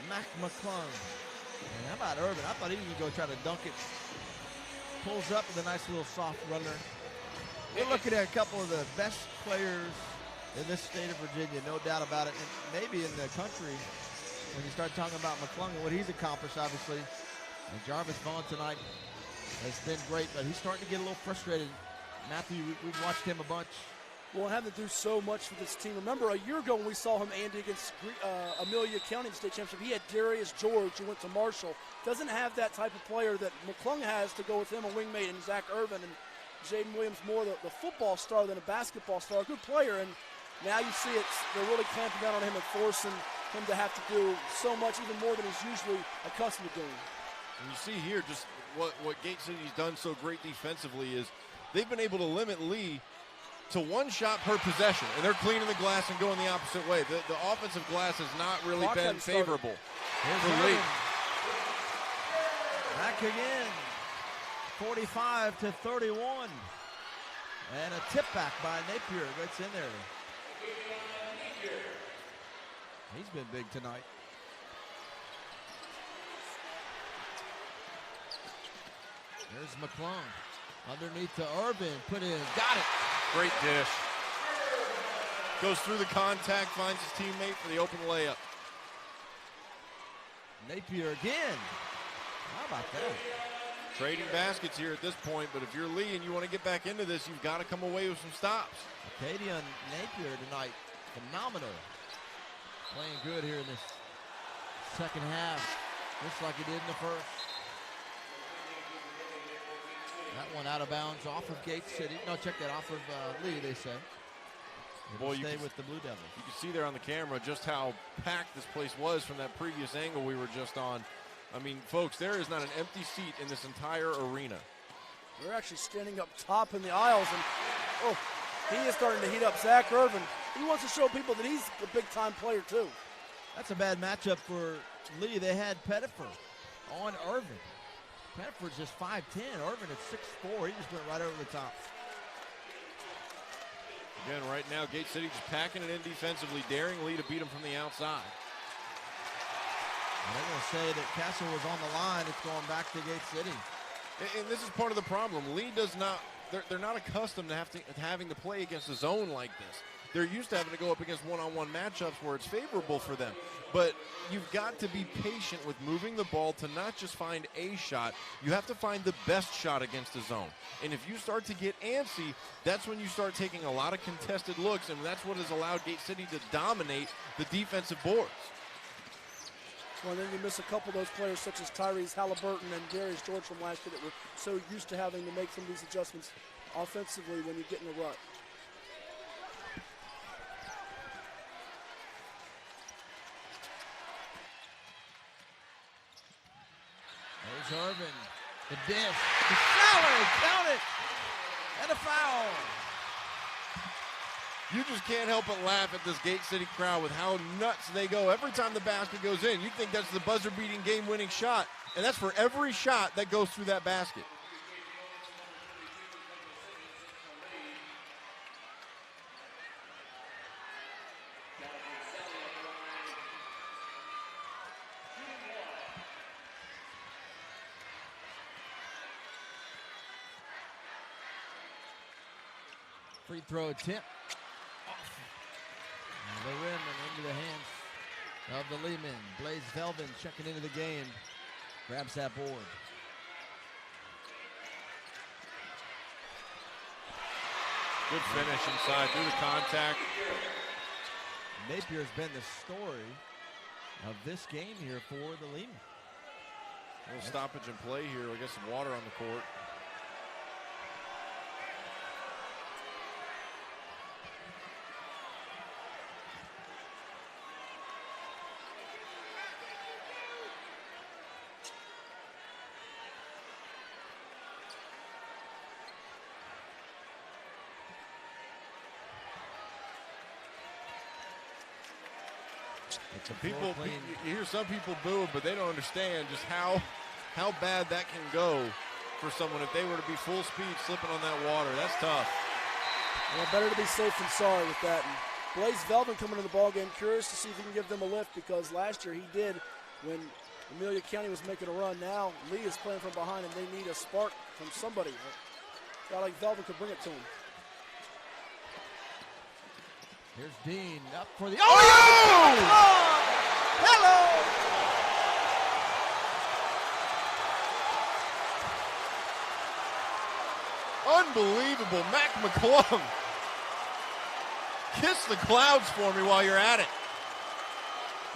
Mac McClung. And how about Irvin? I thought he could go try to dunk it. Pulls up with a nice little soft runner. We're looking at a couple of the best players in this state of Virginia, no doubt about it, and maybe in the country when you start talking about McClung and what he's accomplished, obviously. And Jarvis Vaughn tonight has been great, but he's starting to get a little frustrated Matthew, we've watched him a bunch. Well, having to do so much for this team. Remember a year ago when we saw him, Andy, against Amelia County in the state championship, he had Darius George, who went to Marshall. Doesn't have that type of player that McClung has to go with him, a wingmate, and Zach Irvin, and Jaden Williams more the football star than a basketball star. A good player, and now you see they're really clamping down on him and forcing him to have to do so much, even more than he's usually accustomed to doing. And you see here just what Gate City's done so great defensively is they've been able to limit Lee to one shot per possession, and they're cleaning the glass and going the opposite way. The offensive glass has not really been favorable for Lee. Back again, 45-31. And a tip back by Napier gets in there. He's been big tonight. There's McClung. Underneath to Irvin. Put in. Got it. Great dish. Goes through the contact, finds his teammate for the open layup. Napier again. How about that? Trading baskets here at this point, but if you're Lee and you want to get back into this, you've got to come away with some stops. Acadia and Napier tonight, phenomenal. Playing good here in this second half, just like he did in the first. That one out of bounds off of Gate City. No, check that, off of Lee, they say. Boy, you stay with the Blue Devils. You can see there on the camera just how packed this place was from that previous angle we were just on. I mean, folks, there is not an empty seat in this entire arena. They're actually standing up top in the aisles, and he is starting to heat up. Zach Irvin, he wants to show people that he's a big-time player, too. That's a bad matchup for Lee. They had Pettifer on Irvin. Pettifer's just 5'10". Irvin at 6'4". He just went right over the top. Again, right now, Gate City just packing it in defensively, daring Lee to beat him from the outside. And they're going to say that Castle was on the line. It's going back to Gate City. And this is part of the problem. Lee does not, they're not accustomed to having to play against a zone like this. They're used to having to go up against one-on-one matchups where it's favorable for them. But you've got to be patient with moving the ball to not just find a shot. You have to find the best shot against a zone. And if you start to get antsy, that's when you start taking a lot of contested looks, and that's what has allowed Gate City to dominate the defensive boards. Well, then you miss a couple of those players such as Tyrese Halliburton and Darius George from last year that were so used to having to make some of these adjustments offensively when you get in a rut. There's Irvin. The dish. The Fowler. Count it. And a foul. You just can't help but laugh at this Gate City crowd with how nuts they go. Every time the basket goes in, you think that's the buzzer-beating game-winning shot. And that's for every shot that goes through that basket. Free throw attempt. Off. And the rim and into the hands of the Lehman. Blaze Velvin checking into the game. Grabs that board. Good finish inside through the contact. Napier's been the story of this game here for the Lehman. A little stoppage in play here. I guess some water on the court. People, you hear some people boo, but they don't understand just how bad that can go for someone if they were to be full speed slipping on that water. That's tough. Well, better to be safe than sorry with that. And Blaze Velvin coming to the ballgame, curious to see if he can give them a lift because last year he did when Amelia County was making a run. Now Lee is playing from behind and they need a spark from somebody. A guy like Velvin could bring it to him. Here's Dean up for the. Oh! Hello! Unbelievable. Mac McClung. Kiss the clouds for me while you're at it.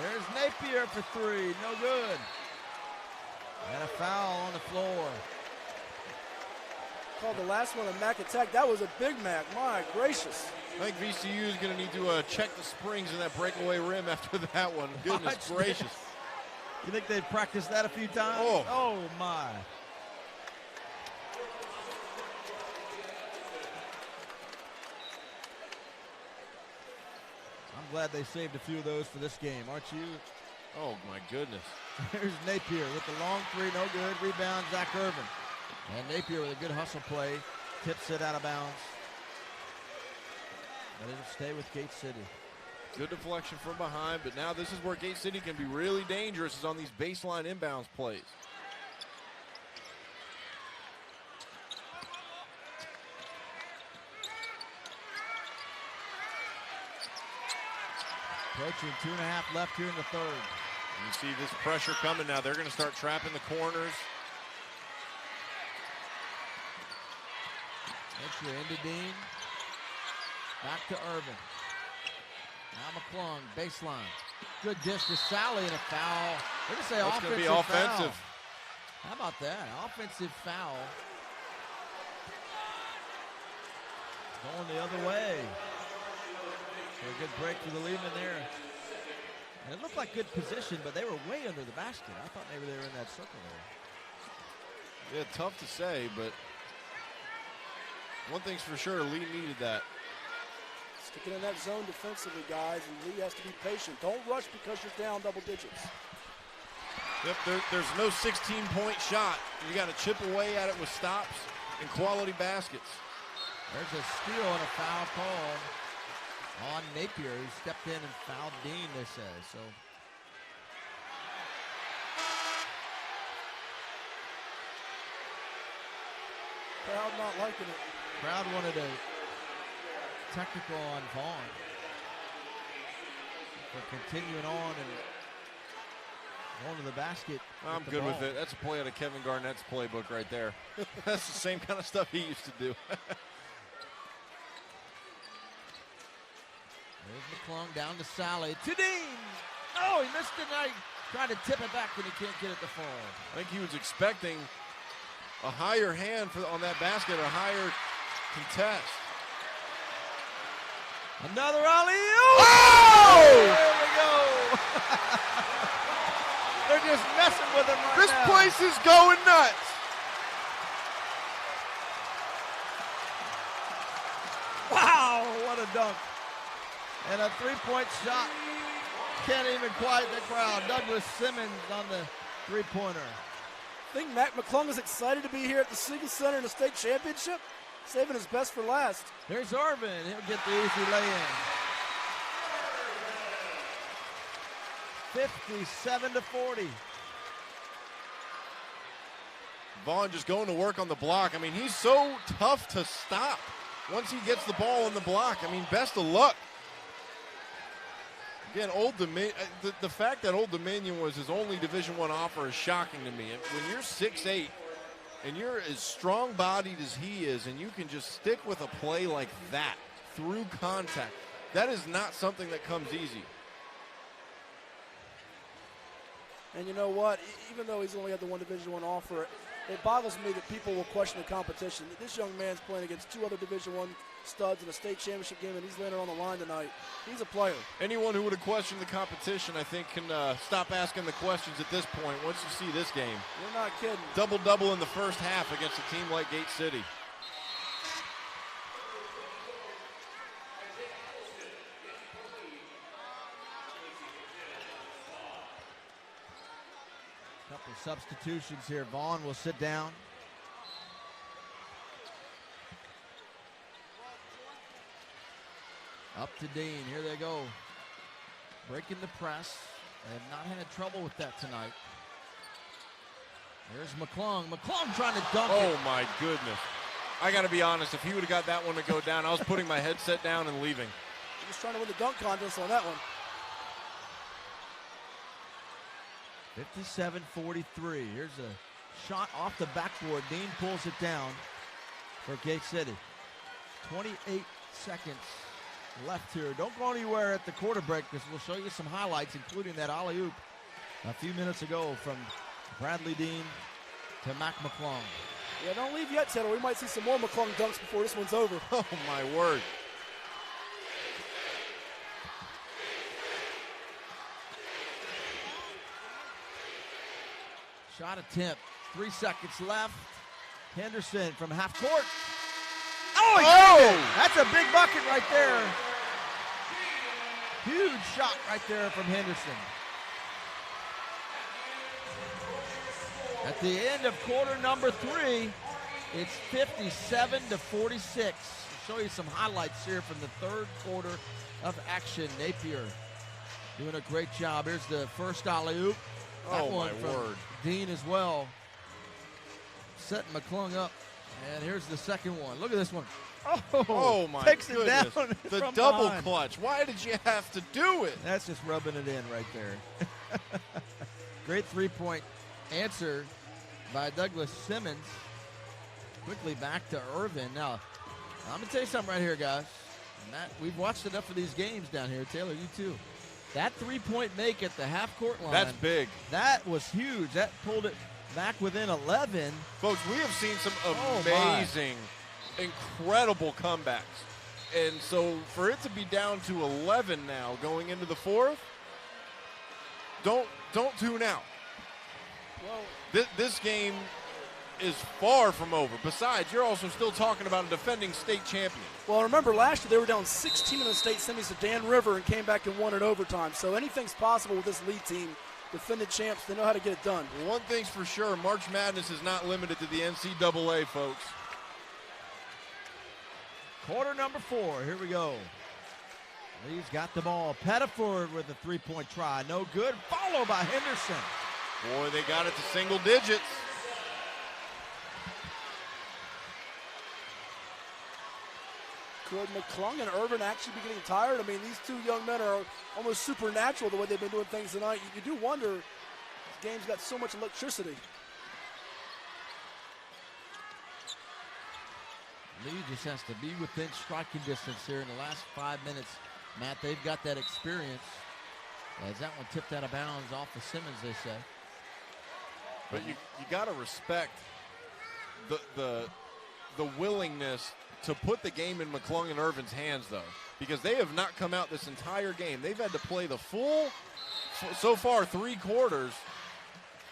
There's Napier for three. No good. And a foul on the floor. Called the last one a Mac attack. That was a big Mac. My gracious. I think VCU is going to need to check the springs in that breakaway rim after that one. Goodness gracious. You think they've practiced that a few times? Oh my. I'm glad they saved a few of those for this game, aren't you? Oh, my goodness. Here's Napier with the long three, no good. Rebound, Zach Irvin. And Napier with a good hustle play. Tips it out of bounds. But it'll stay with Gate City. Good deflection from behind, but now this is where Gate City can be really dangerous, is on these baseline inbounds plays. Approaching 2.5 left here in the third. And you see this pressure coming now. They're going to start trapping the corners. Napier into Dean. Back to Irvin. Now McClung, baseline. Good dish to Sally and a foul. They're going to say That's offensive going to be offensive. Foul. How about that? Offensive foul. Going the other way. So a good break for the Lehman there. And it looked like good position, but they were way under the basket. I thought maybe they were in that circle there. Yeah, tough to say, but one thing's for sure, Lee needed that. Sticking in that zone defensively, guys, and Lee has to be patient. Don't rush because you're down double digits. Yep, there's no 16-point shot. You got to chip away at it with stops and quality baskets. There's a steal and a foul call on Napier, who stepped in and fouled Dean, they say. So crowd not liking it. Crowd wanted a technical on Vaughn for continuing on and going to the basket. I'm good with it. That's a play out of Kevin Garnett's playbook right there. That's the same kind of stuff he used to do. There's McClung down to Sally. To Dean! Oh, he missed it. Now he tried to tip it back, and he can't get it to fall. I think he was expecting a higher hand on that basket, a higher contest. Another alley-oop! Oh! There we go! They're just messing with him right This now. place is going nuts. Wow, what a dunk. And a three-point shot. Can't even quiet the crowd. Douglas Simmons on the three-pointer. I think Mac McClung is excited to be here at the Siegel Center in the state championship, saving his best for last. There's Irvin. He'll get the easy lay-in. 57-40. Vaughn just going to work on the block. I mean, he's so tough to stop once he gets the ball on the block. I mean, best of luck. Again, Old Dominion, the fact that Old Dominion was his only Division I offer is shocking to me. When you're 6'8", and you're as strong-bodied as he is, and you can just stick with a play like that through contact, that is not something that comes easy. And you know what? Even though he's only got the one Division I offer, it boggles me that people will question the competition. This young man's playing against two other Division I studs in a state championship game, and he's landing on the line tonight. He's a player. Anyone who would have questioned the competition, I think, can stop asking the questions at this point once you see this game. You're not kidding. Double-double in the first half against a team like Gate City. Couple substitutions here. Vaughn will sit down. Up to Dean. Here they go. Breaking the press. They have not had trouble with that tonight. There's McClung. McClung trying to dunk it. Oh, my goodness. I got to be honest. If he would have got that one to go down, I was putting my headset down and leaving. He was trying to win the dunk contest on that one. 57-43. Here's a shot off the backboard. Dean pulls it down. for Gate City. 28 seconds left here. Don't go anywhere at the quarter break because we'll show you some highlights, including that alley-oop a few minutes ago from Bradley Dean to Mac McClung. Yeah, don't leave yet, Taylor. We might see some more McClung dunks before this one's over. Oh, my word. Shot attempt. 3 seconds left. Henderson from half court. Oh, that's a big bucket right there. Huge shot right there from Henderson. At the end of quarter number 3, it's 57-46. I'll show you some highlights here from the third quarter of action. Napier doing a great job. Here's the first alley-oop. That one from Dean as well. Setting McClung up. And here's the second one. Look at this one. Oh my takes goodness. It down the from double behind. Clutch. Why did you have to do it? That's just rubbing it in right there. Great three-point answer by Douglas Simmons. Quickly back to Irvin. Now, I'm going to tell you something right here, guys. Matt, we've watched enough of these games down here. Taylor, you too. That three-point make at the half-court line. That's big. That was huge. That pulled it back within 11. Folks, we have seen some amazing, incredible comebacks. And so for it to be down to 11 now going into the fourth, don't tune out. Well, This game is far from over. Besides, you're also still talking about a defending state champion. well, remember last year they were down 16 in the state semis to Dan River and came back and won in overtime. So anything's possible with this lead team. Defended champs, they know how to get it done. Well, one thing's for sure, March Madness is not limited to the NCAA, folks. Quarter number 4. Here we go. Lee's got the ball. Pettiford with a three-point try. No good. Followed by Henderson. Boy, they got it to single digits. Could McClung and Irvin actually be getting tired? I mean, these two young men are almost supernatural the way they've been doing things tonight. You do wonder, this game's got so much electricity. Lee just has to be within striking distance here in the last 5 minutes. Matt, they've got that experience. As that one tipped out of bounds off of Simmons, they say. But you got to respect the willingness to put the game in McClung and Irvin's hands, though, because they have not come out this entire game. They've had to play the full, so far, 3 quarters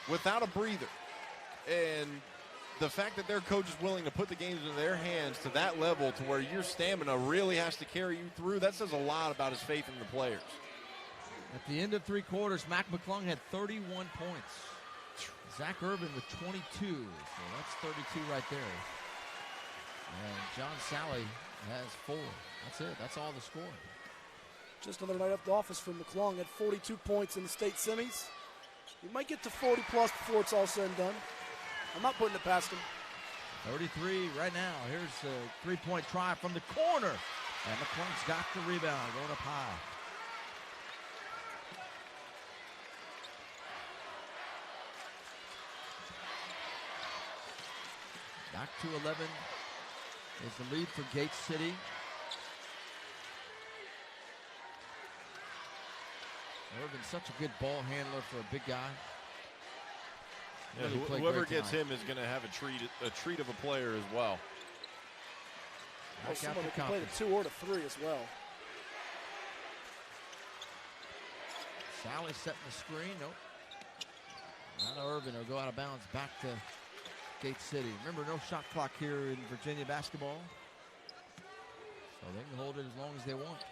without a breather. And the fact that their coach is willing to put the games in their hands to that level to where your stamina really has to carry you through, that says a lot about his faith in the players. At the end of 3 quarters, Mac McClung had 31 points. Zach Irvin with 22, so that's 32 right there. And John Sally has 4. That's it. That's all the score. Just another night at the office for McClung at 42 points in the state semis. He might get to 40-plus before it's all said and done. I'm not putting it past him. 33 right now. Here's a three-point try from the corner. And McClung's got the rebound, going up high. Back to 11 is the lead for Gate City. Irvin's such a good ball handler for a big guy. Yeah, Really whoever gets him is going to have a treat of a player as well. Well, someone who can play the 2 or the 3 as well. Sally setting the screen. Nope. Not Irvin. Will go out of bounds back to Gate City. Remember, no shot clock here in Virginia basketball. So they can hold it as long as they want.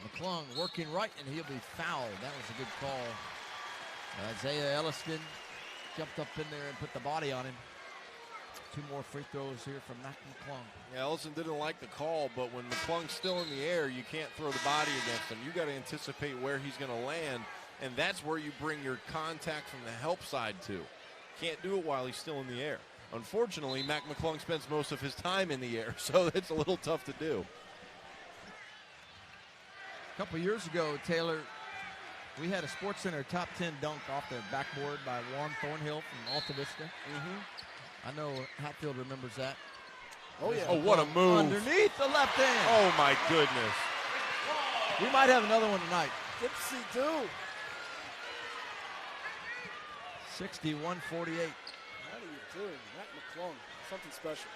McClung working right, and he'll be fouled. That was a good call. Isaiah Elliston jumped up in there and put the body on him. 2 more free throws here from Mac McClung. Yeah, Ellison didn't like the call, but when McClung's still in the air, you can't throw the body against him. You got to anticipate where he's going to land, and that's where you bring your contact from the help side to. Can't do it while he's still in the air. Unfortunately, Mac McClung spends most of his time in the air, so it's a little tough to do. A couple years ago, Taylor, we had a SportsCenter top 10 dunk off the backboard by Juan Thornhill from Alta Vista. I know Hatfield remembers that. Oh, yeah. Oh, what a move. Underneath the left hand. Oh, my goodness. We might have another one tonight. Dipsy do. 61-48. What are you doing? Matt McClung, something special.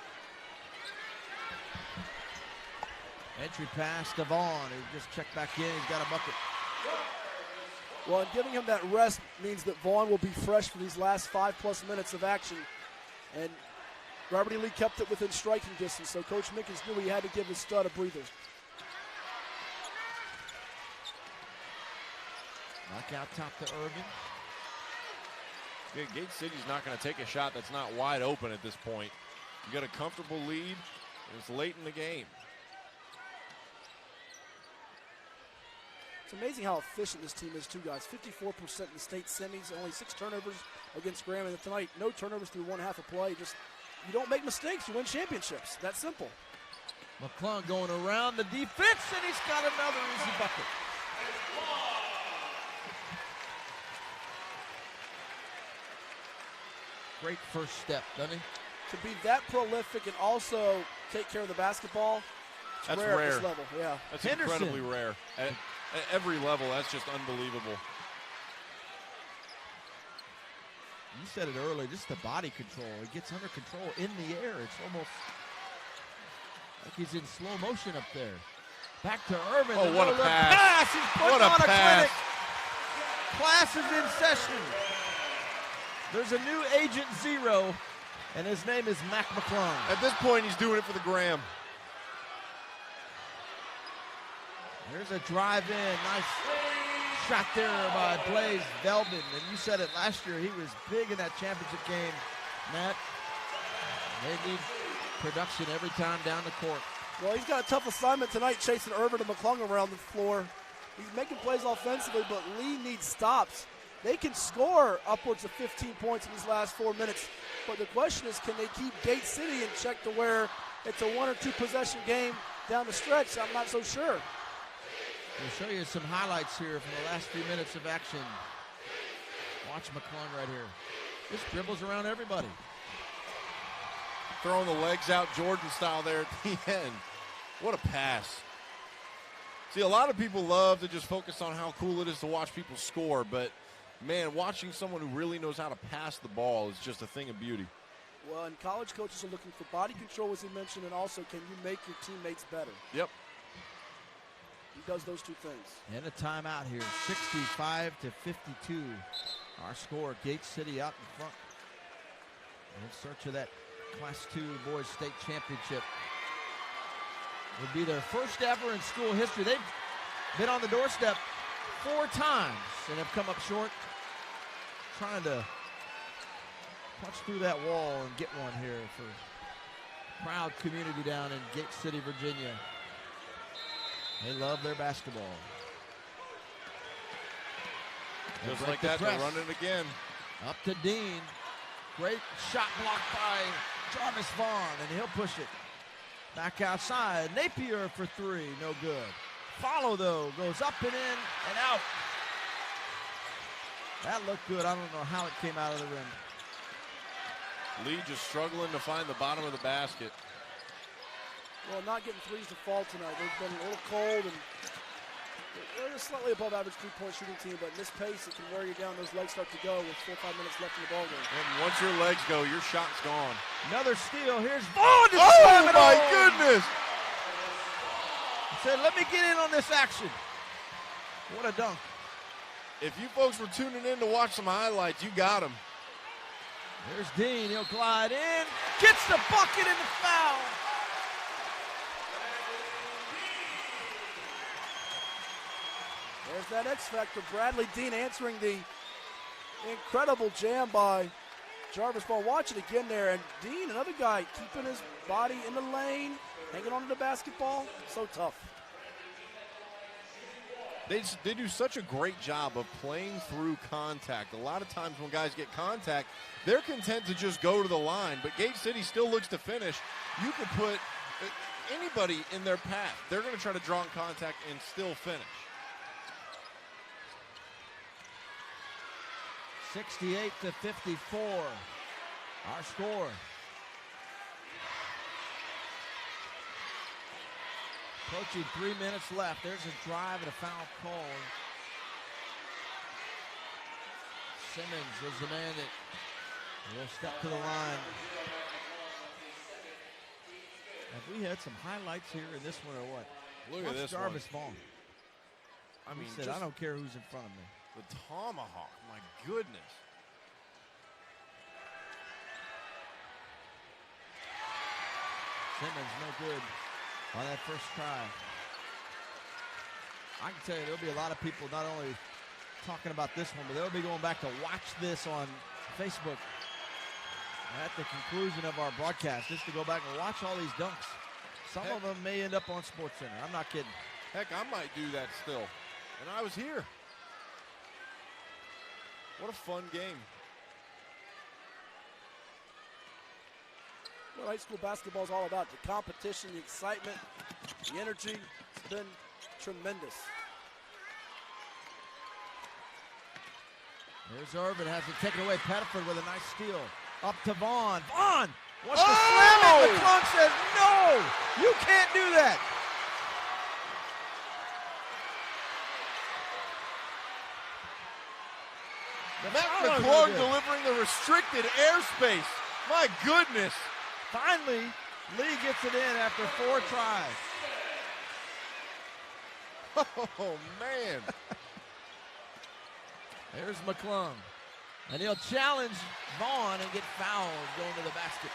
Entry pass to Vaughn, who just checked back in. He's got a bucket. Well, and giving him that rest means that Vaughn will be fresh for these last 5+ minutes of action. And Robert E. Lee kept it within striking distance, so Coach Mickens knew he had to give his stud a breather. Knockout top to Irvin. Yeah, Gate City's not going to take a shot that's not wide open at this point. You got a comfortable lead, and it's late in the game. It's amazing how efficient this team is, too, guys. 54% in the state semis, only 6 turnovers against Graham. And tonight, no turnovers through one half of play. Just, you don't make mistakes, you win championships. That simple. McClung going around the defense, and he's got another easy bucket. Great first step, doesn't he? To be that prolific and also take care of the basketball, it's That's rare rare. at this level. Yeah. That's Henderson. incredibly rare. At every level, that's just unbelievable. You said it earlier, just the body control. He gets under control in the air. It's almost like he's in slow motion up there. Back to Irvin. Oh, what a no-look pass. He's putting What a on a pass. clinic. Class is in session. There's a new agent zero, and his name is Mac McClung. At this point, he's doing it for the gram. There's a drive in. Nice shot there by Blaze Velbin. And you said it last year, he was big in that championship game, Matt. They need production every time down the court. Well, he's got a tough assignment tonight chasing Irvin and McClung around the floor. He's making plays offensively, but Lee needs stops. They can score upwards of 15 points in these last 4 minutes. But the question is, can they keep Gate City in check to where it's a 1 or 2 possession game down the stretch? I'm not so sure. We'll show you some highlights here from the last few minutes of action. Watch McClung right here. Just dribbles around everybody. Throwing the legs out Jordan style there at the end. What a pass. See, a lot of people love to just focus on how cool it is to watch people score, but man, watching someone who really knows how to pass the ball is just a thing of beauty. Well, and college coaches are looking for body control, as he mentioned, and also can you make your teammates better? Yep. He does those two things. And a timeout here, 65-52. Our score, Gate City out in front. In search of that Class II Boys State Championship. Would be their first ever in school history. They've been on the doorstep 4 times and have come up short. Trying to punch through that wall and get one here for proud community down in Gate City, Virginia. They love their basketball. Just like that, they'll run it again. Up to Dean. Great shot blocked by Jarvis Vaughn, and he'll push it. Back outside. Napier for 3, no good. Follow, though, goes up and in and out. That looked good. I don't know how it came out of the rim. Lee just struggling to find the bottom of the basket. Well, not getting threes to fall tonight. They've been a little cold, and they're a slightly above average three-point shooting team, but in this pace, it can wear you down. Those legs start to go with 4 or 5 minutes left in the ballgame. And once your legs go, your shot's gone. Another steal. Here's Vaughn. Oh, my goodness. He said, let me get in on this action. What a dunk. If you folks were tuning in to watch some highlights, you got him. There's Dean. He'll glide in. Gets the bucket and the foul. There's that X factor. Bradley Dean answering the incredible jam by Jarvis Vaughn. Watch it again there. And Dean, another guy, keeping his body in the lane, hanging on to the basketball. So tough. They do such a great job of playing through contact. A lot of times when guys get contact, they're content to just go to the line. But Gate City still looks to finish. You can put anybody in their path. They're going to try to draw in contact and still finish. 68-54. Our score. Approaching 3 minutes left. There's a drive and a foul call. Simmons is the man that will step to the line. Have we had some highlights here in this one or what? Look at this Jarvis Vaughn. I mean, He said, I don't care who's in front of me. The tomahawk, my goodness. Simmons no good on that first try. I can tell you there'll be a lot of people not only talking about this one, but they'll be going back to watch this on Facebook at the conclusion of our broadcast, just to go back and watch all these dunks. Some of them may end up on SportsCenter. I'm not kidding. Heck, I might do that still. And I was here. What a fun game. What high school basketball is all about, the competition, the excitement, the energy. It's been tremendous. There's Irvin, has it taken away. Pettiford with a nice steal. Up to Vaughn. Vaughn wants to slam it. McClung says, no, you can't do that. McClung delivering the restricted airspace. My goodness. Finally, Lee gets it in after 4 tries. Oh, man. There's McClung. And he'll challenge Vaughn and get fouled going to the basket.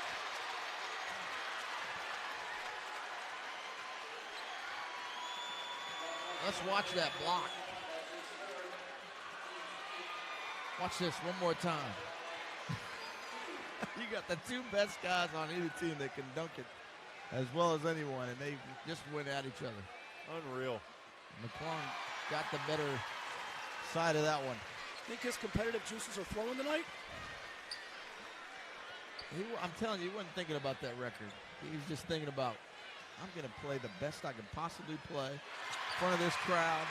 Let's watch that block. Watch this one more time. You got the 2 best guys on either team that can dunk it as well as anyone, and they just went at each other. Unreal. McClung got the better side of that one. Think his competitive juices are flowing tonight? I'm telling you, he wasn't thinking about that record. He was just thinking about, I'm going to play the best I can possibly play in front of this crowd,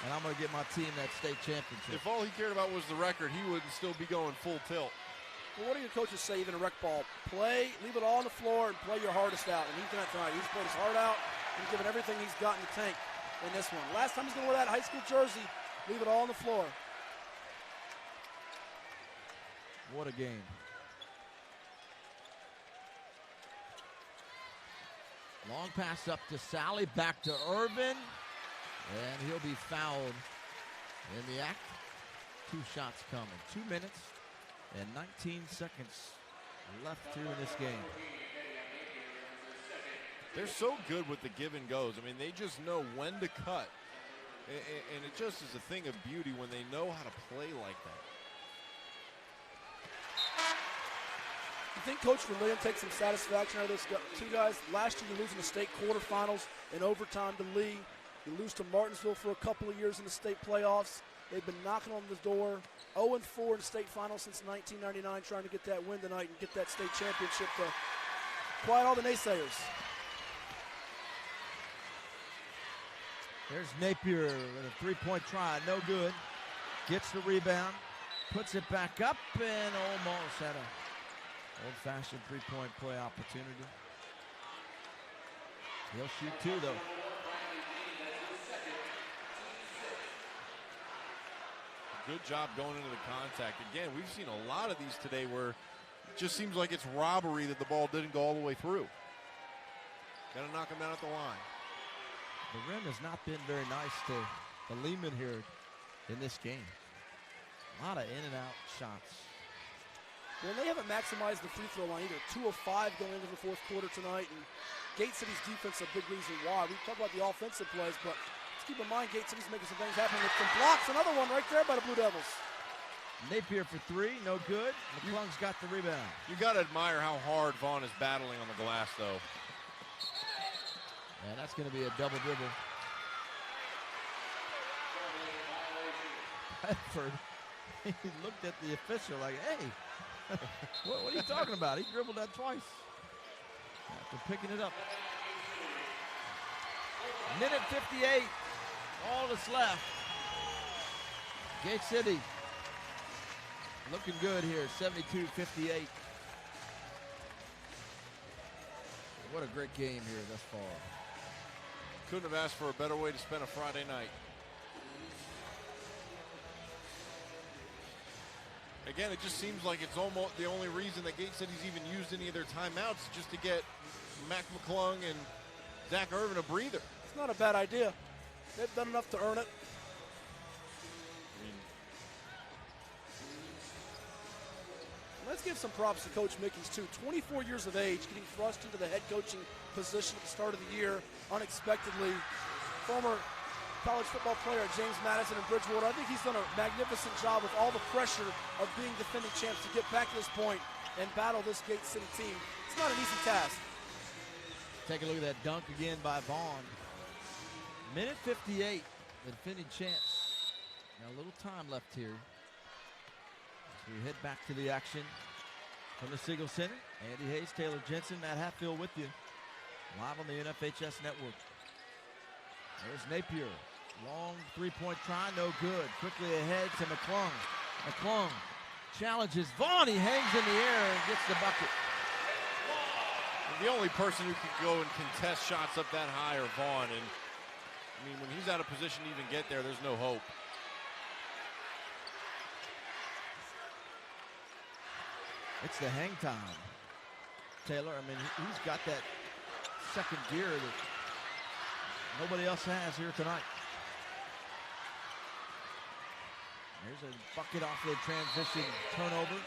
and I'm going to get my team that state championship. If all he cared about was the record, he wouldn't still be going full tilt. Well, what do your coaches say even a rec ball? Play, leave it all on the floor, and play your hardest out. And he's done it tonight. He's played his heart out. He's given everything he's got in the tank in this one. Last time he's going to wear that high school jersey, leave it all on the floor. What a game. Long pass up to Sally, back to Irvin, and he'll be fouled in the act. 2 shots coming. 2 minutes and 19 seconds left here in this game. They're so good with the give and goes. I mean, they just know when to cut. And it just is a thing of beauty when they know how to play like that. You think Coach Vermillion takes some satisfaction out of this 2 guys? Last year you lose in the state quarterfinals in overtime to Lee. You lose to Martinsville for a couple of years in the state playoffs. They've been knocking on the door. 0-4 in the state finals since 1999, trying to get that win tonight and get that state championship to quiet all the naysayers. There's Napier with a 3-point try, no good. Gets the rebound, puts it back up, and almost had a old-fashioned 3-point play opportunity. He'll shoot 2, though. Good job going into the contact. Again, we've seen a lot of these today where it just seems like it's robbery that the ball didn't go all the way through. Got to knock him down at the line. The rim has not been very nice to the Lehman here in this game. A lot of in and out shots. Well, they haven't maximized the free throw line either. 2 of 5 going into the 4th quarter tonight, and Gate City's defense is a big reason why. We talk about the offensive plays, but let's keep in mind Gate City's making some things happen with some blocks. Another one right there by the Blue Devils. Napier for 3, no good. McClung's got the rebound. You got to admire how hard Vaughn is battling on the glass, though. And that's going to be a double dribble. Bedford, he looked at the official like, hey, what are you talking about? He dribbled that twice after picking it up. Minute 58, all that's left. Gate City looking good here, 72-58. What a great game here thus far. couldn't have asked for a better way to spend a Friday night. Again, it just seems like it's almost the only reason that Gate City's even used any of their timeouts is just to get McClung and Zach Irvin a breather. It's not a bad idea. They've done enough to earn it. Let's give some props to Coach Mickens, too. 24 years of age, getting thrust into the head coaching position at the start of the year unexpectedly. Former college football player at James Madison and Bridgewater. I think he's done a magnificent job with all the pressure of being defending champs to get back to this point and battle this Gate City team. It's not an easy task. Take a look at that dunk again by Vaughn. Minute 58, the defending champs. Now a little time left here. We head back to the action from the Siegel Center. Andy Hayes, Taylor Jensen, Matt Hatfield with you. Live on the NFHS network. There's Napier. Long three-point try, no good. Quickly ahead to McClung. McClung challenges Vaughn. He hangs in the air and gets the bucket. The only person who can go and contest shots up that high are Vaughn. And I mean, when he's out of position to even get there, there's no hope. It's the hang time. Taylor, I mean, he's got that second gear that nobody else has here tonight. There's a bucket off the transition turnover.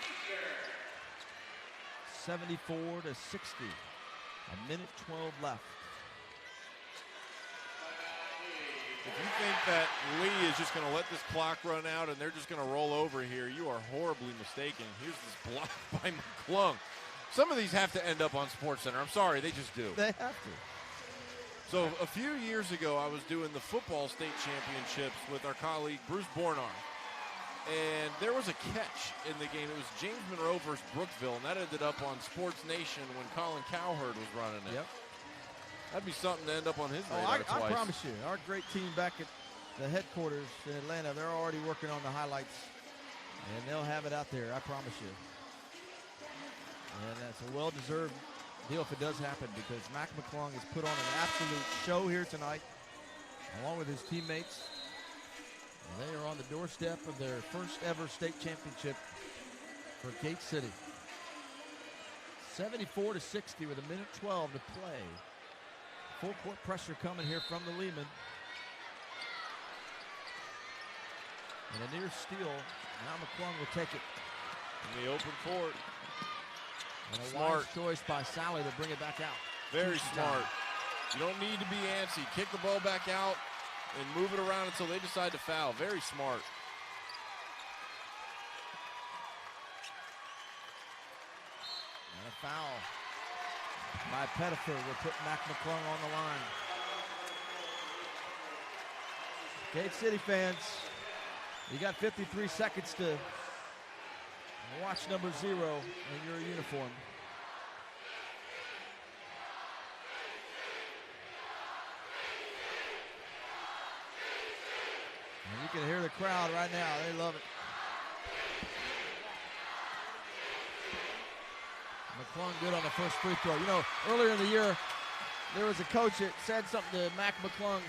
74-60. A minute 12 left. If you think that Lee is just going to let this clock run out and they're just going to roll over here, you are horribly mistaken. Here's this block by McClung. Some of these have to end up on SportsCenter. I'm sorry, they just do. They have to. So a few years ago, I was doing the football state championships with our colleague Bruce Bornar. And there was a catch in the game. It was James Monroe versus Brookville, and that ended up on Sports Nation when Colin Cowherd was running it. Yep. That'd be something to end up on his radar twice. I promise you, our great team back at the headquarters in Atlanta, they're already working on the highlights, and they'll have it out there, I promise you. And that's a well-deserved deal if it does happen, because Mac McClung has put on an absolute show here tonight, along with his teammates. And they are on the doorstep of their first ever state championship for Gate City. 74-60 with a minute 12 to play. Full court pressure coming here from the Lehman. And a near steal. Now McClung will take it. In the open court. And a Smart wise choice by Sally to bring it back out. Very smart. You don't need to be antsy. Kick the ball back out and move it around until they decide to foul. Very smart. And a foul by Pettifer will put Mac McClung on the line. Gate City fans, you got 53 seconds to watch number 0 in your uniform. And you can hear the crowd right now. They love it. McClung good on the first free throw. You know, earlier in the year, there was a coach that said something to Mac McClung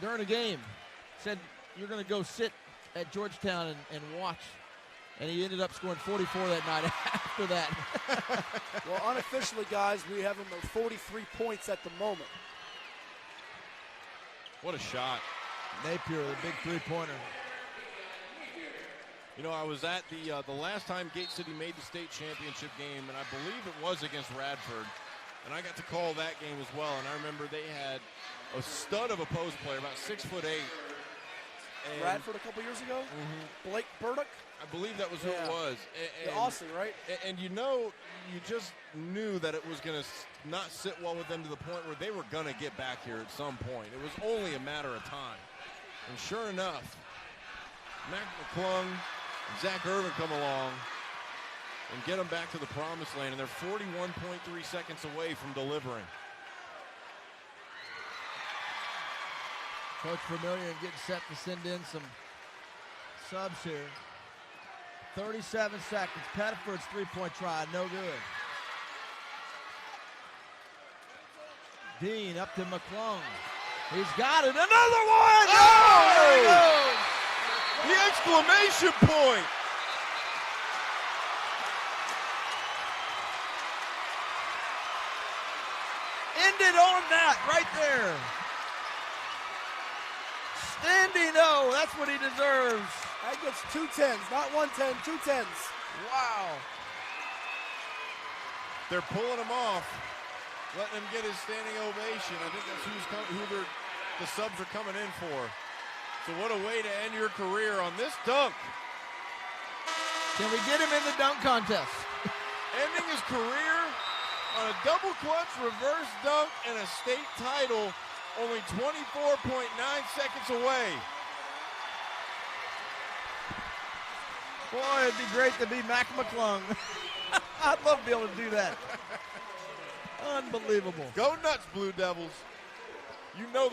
during a game. Said, you're going to go sit at Georgetown and watch. And he ended up scoring 44 that night after that. Well, unofficially, guys, we have him at 43 points at the moment. What a shot. Napier, the big three-pointer. You know, I was at the last time Gate City made the state championship game, and I believe it was against Radford. And I got to call that game as well. And I remember they had a stud of a post player, about 6'8". Radford a couple years ago? Mm-hmm. Blake Burdick? I believe that was who it was. Austin, right? And you know, you just knew that it was going to not sit well with them to the point where they were going to get back here at some point. It was only a matter of time. And sure enough, Mac McClung and Zach Irvin come along and get them back to the promised land, and they're 41.3 seconds away from delivering. Coach Vermillion getting set to send in some subs here. 37 seconds. Pettiford's three-point try, no good. Dean up to McClung. He's got it. Another one! Oh! There he goes! The exclamation point! Ended on that right there. Standing O, that's what he deserves. That gets 2 10s, not 1 10, 2 10s. Wow. They're pulling him off, letting him get his standing ovation. I think that's who the subs are coming in for. So what a way to end your career on this dunk. Can we get him in the dunk contest? Ending his career on a double clutch reverse dunk and a state title only 24.9 seconds away. Boy, it'd be great to be Mac McClung. I'd love to be able to do that. Unbelievable. Go nuts, Blue Devils. You know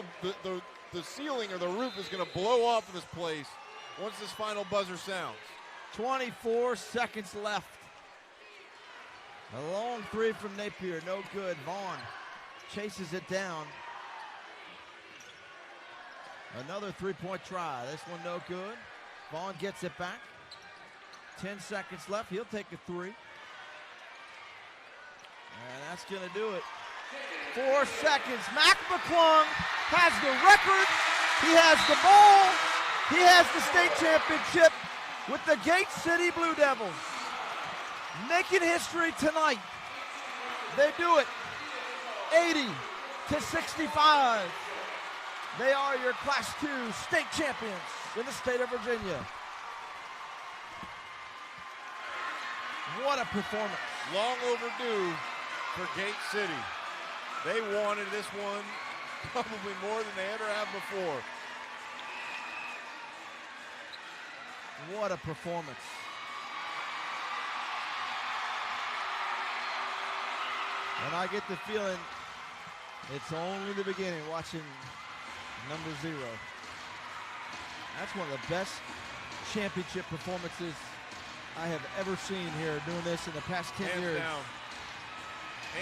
the ceiling or the roof is going to blow off of this place once this final buzzer sounds. 24 seconds left. A long three from Napier, no good. Vaughn chases it down. Another three-point try. This one no good. Vaughn gets it back. 10 seconds left. He'll take a three. And that's going to do it. 4 seconds. Mac McClung has the record. He has the ball. He has the state championship with the Gate City Blue Devils. Making history tonight. They do it 80-65. They are your Class II state champions in the state of Virginia. What a performance. Long overdue for Gate City. They wanted this one probably more than they ever have before. What a performance. And I get the feeling it's only the beginning watching number 0. That's one of the best championship performances I have ever seen here doing this in the past 10 years. Down.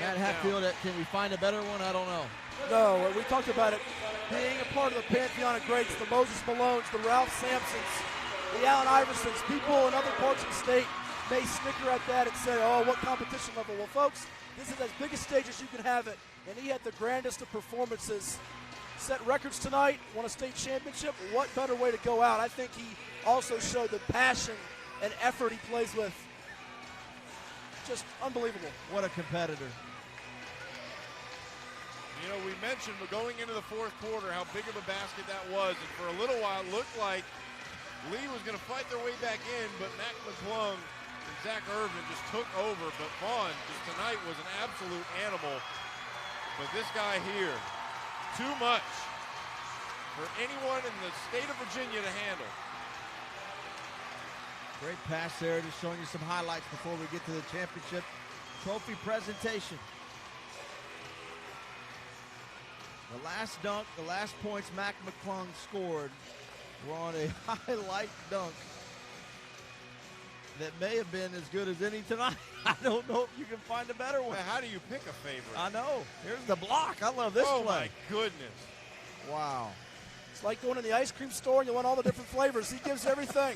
Matt Hatfield, can we find a better one? I don't know. No, we talked about it being a part of the pantheon of greats, the Moses Malones, the Ralph Sampsons, the Allen Iversons. People in other parts of the state may snicker at that and say, oh, what competition level? Well, folks, this is as big a stage as you can have it, and he had the grandest of performances. Set records tonight, won a state championship. What better way to go out? I think he also showed the passion and effort he plays with. Just unbelievable. What a competitor. You know, we mentioned going into the fourth quarter how big of a basket that was, and for a little while it looked like Lee was going to fight their way back in, but Mac McClung and Zach Irvin just took over. But Vaughn just tonight was an absolute animal. But this guy here, too much for anyone in the state of Virginia to handle. Great pass there, just showing you some highlights before we get to the championship trophy presentation. The last dunk, the last points Mac McClung scored were on a highlight dunk that may have been as good as any tonight. I don't know if you can find a better one. How do you pick a favorite? I know. Here's the block. I love this play. Oh, my goodness. Wow. It's like going to the ice cream store and you want all the different flavors. He gives everything.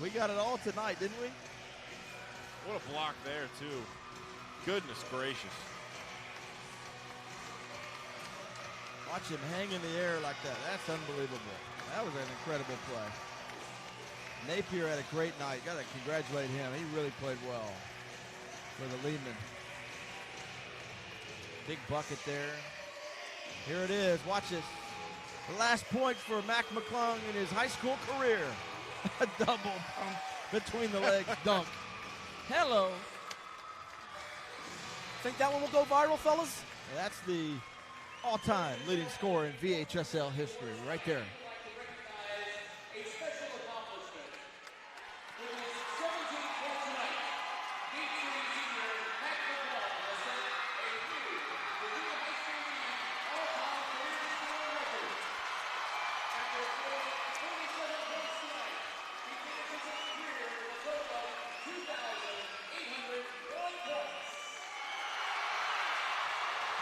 We got it all tonight, didn't we? What a block there, too. Goodness gracious. Watch him hang in the air like that. That's unbelievable. That was an incredible play. Napier had a great night. Got to congratulate him. He really played well for the Lehman. Big bucket there. Here it is. Watch this. The last point for Mac McClung in his high school career. A double pump between the legs dunk. Hello. Think that one will go viral, fellas? That's the all-time leading scorer in VHSL history right there.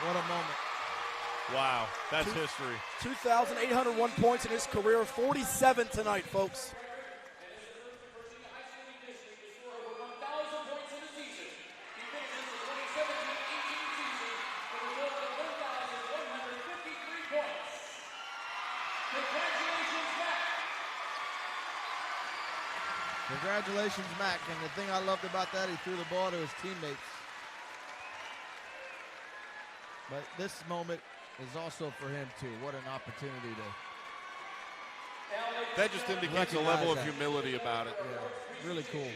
What a moment. Wow, that's history. 2,801 points in his career, 47 tonight, folks. Congratulations, Mac. And the thing I loved about that, he threw the ball to his teammates. But this moment is also for him, too. What an opportunity to that just indicates a level of humility about it. Yeah, really cool.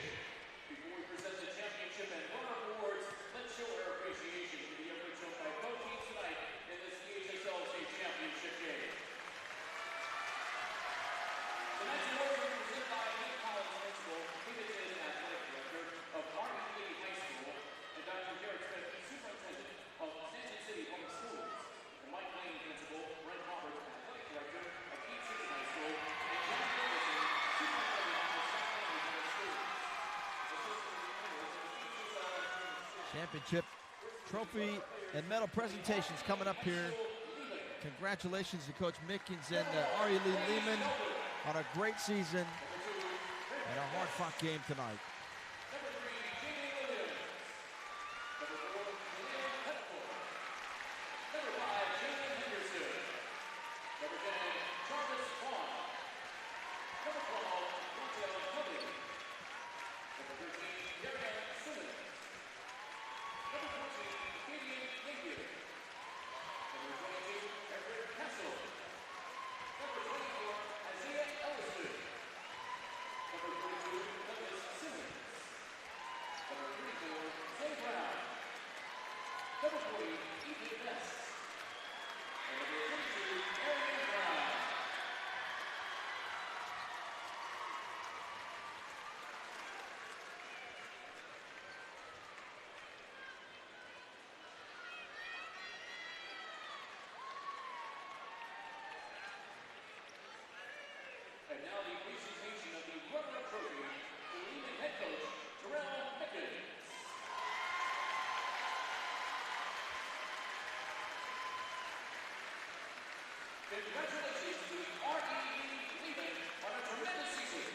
Championship trophy and medal presentations coming up here. Congratulations to Coach Mickens and Ari Lee Lehman on a great season and a hard-fought game tonight. And now the presentation of the runner-up trophy to Lehman head coach Terrell Mickens. Congratulations to R.E.B. Lehman on a tremendous season.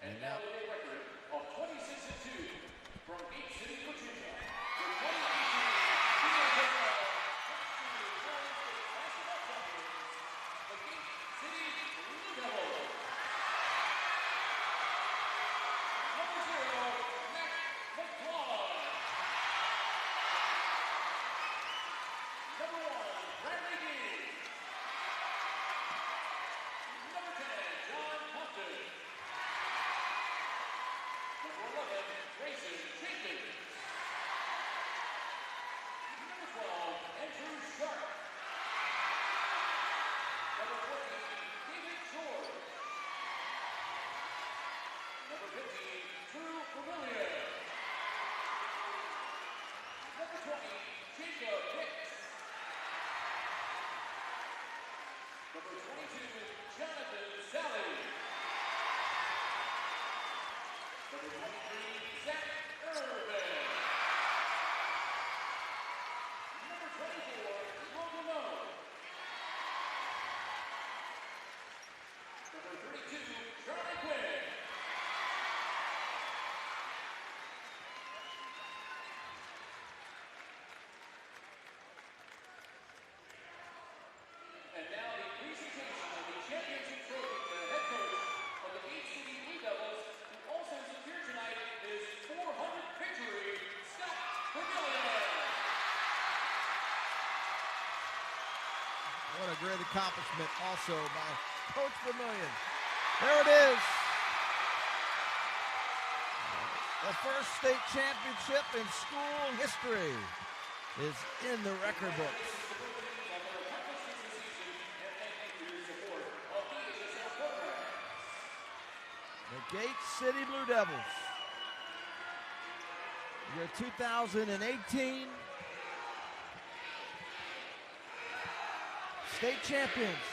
And now the day record of 26-2 from Gate City, Virginia. The 2018 the Gate City Blue Devils. Number 0, McClung. Number 1, Bradley Dean. Number 10, John Compton. Number 11, Grayson Jenkins. Number 12, Andrew Sharp. Number 14, David George. Number 15, Drew Vermillion. Number 20, Jacob Hicks. Number 22, Jonathan Sally. Number 23, Zach Irvin. Number 24, Logan Moe. Number 32, Charlie Quinn. And now the presentation of the championship trophy to the head coach of the Gate City Blue Devils, who also secured tonight his 400th victory, Scott Vermillion. What a great accomplishment also by Coach Vermillion. There it is. The first state championship in school history is in the record books. The Gate City Blue Devils, your 2018 state champions.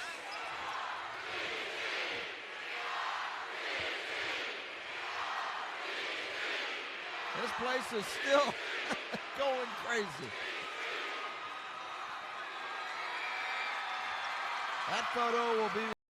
This place is still going crazy. That photo will be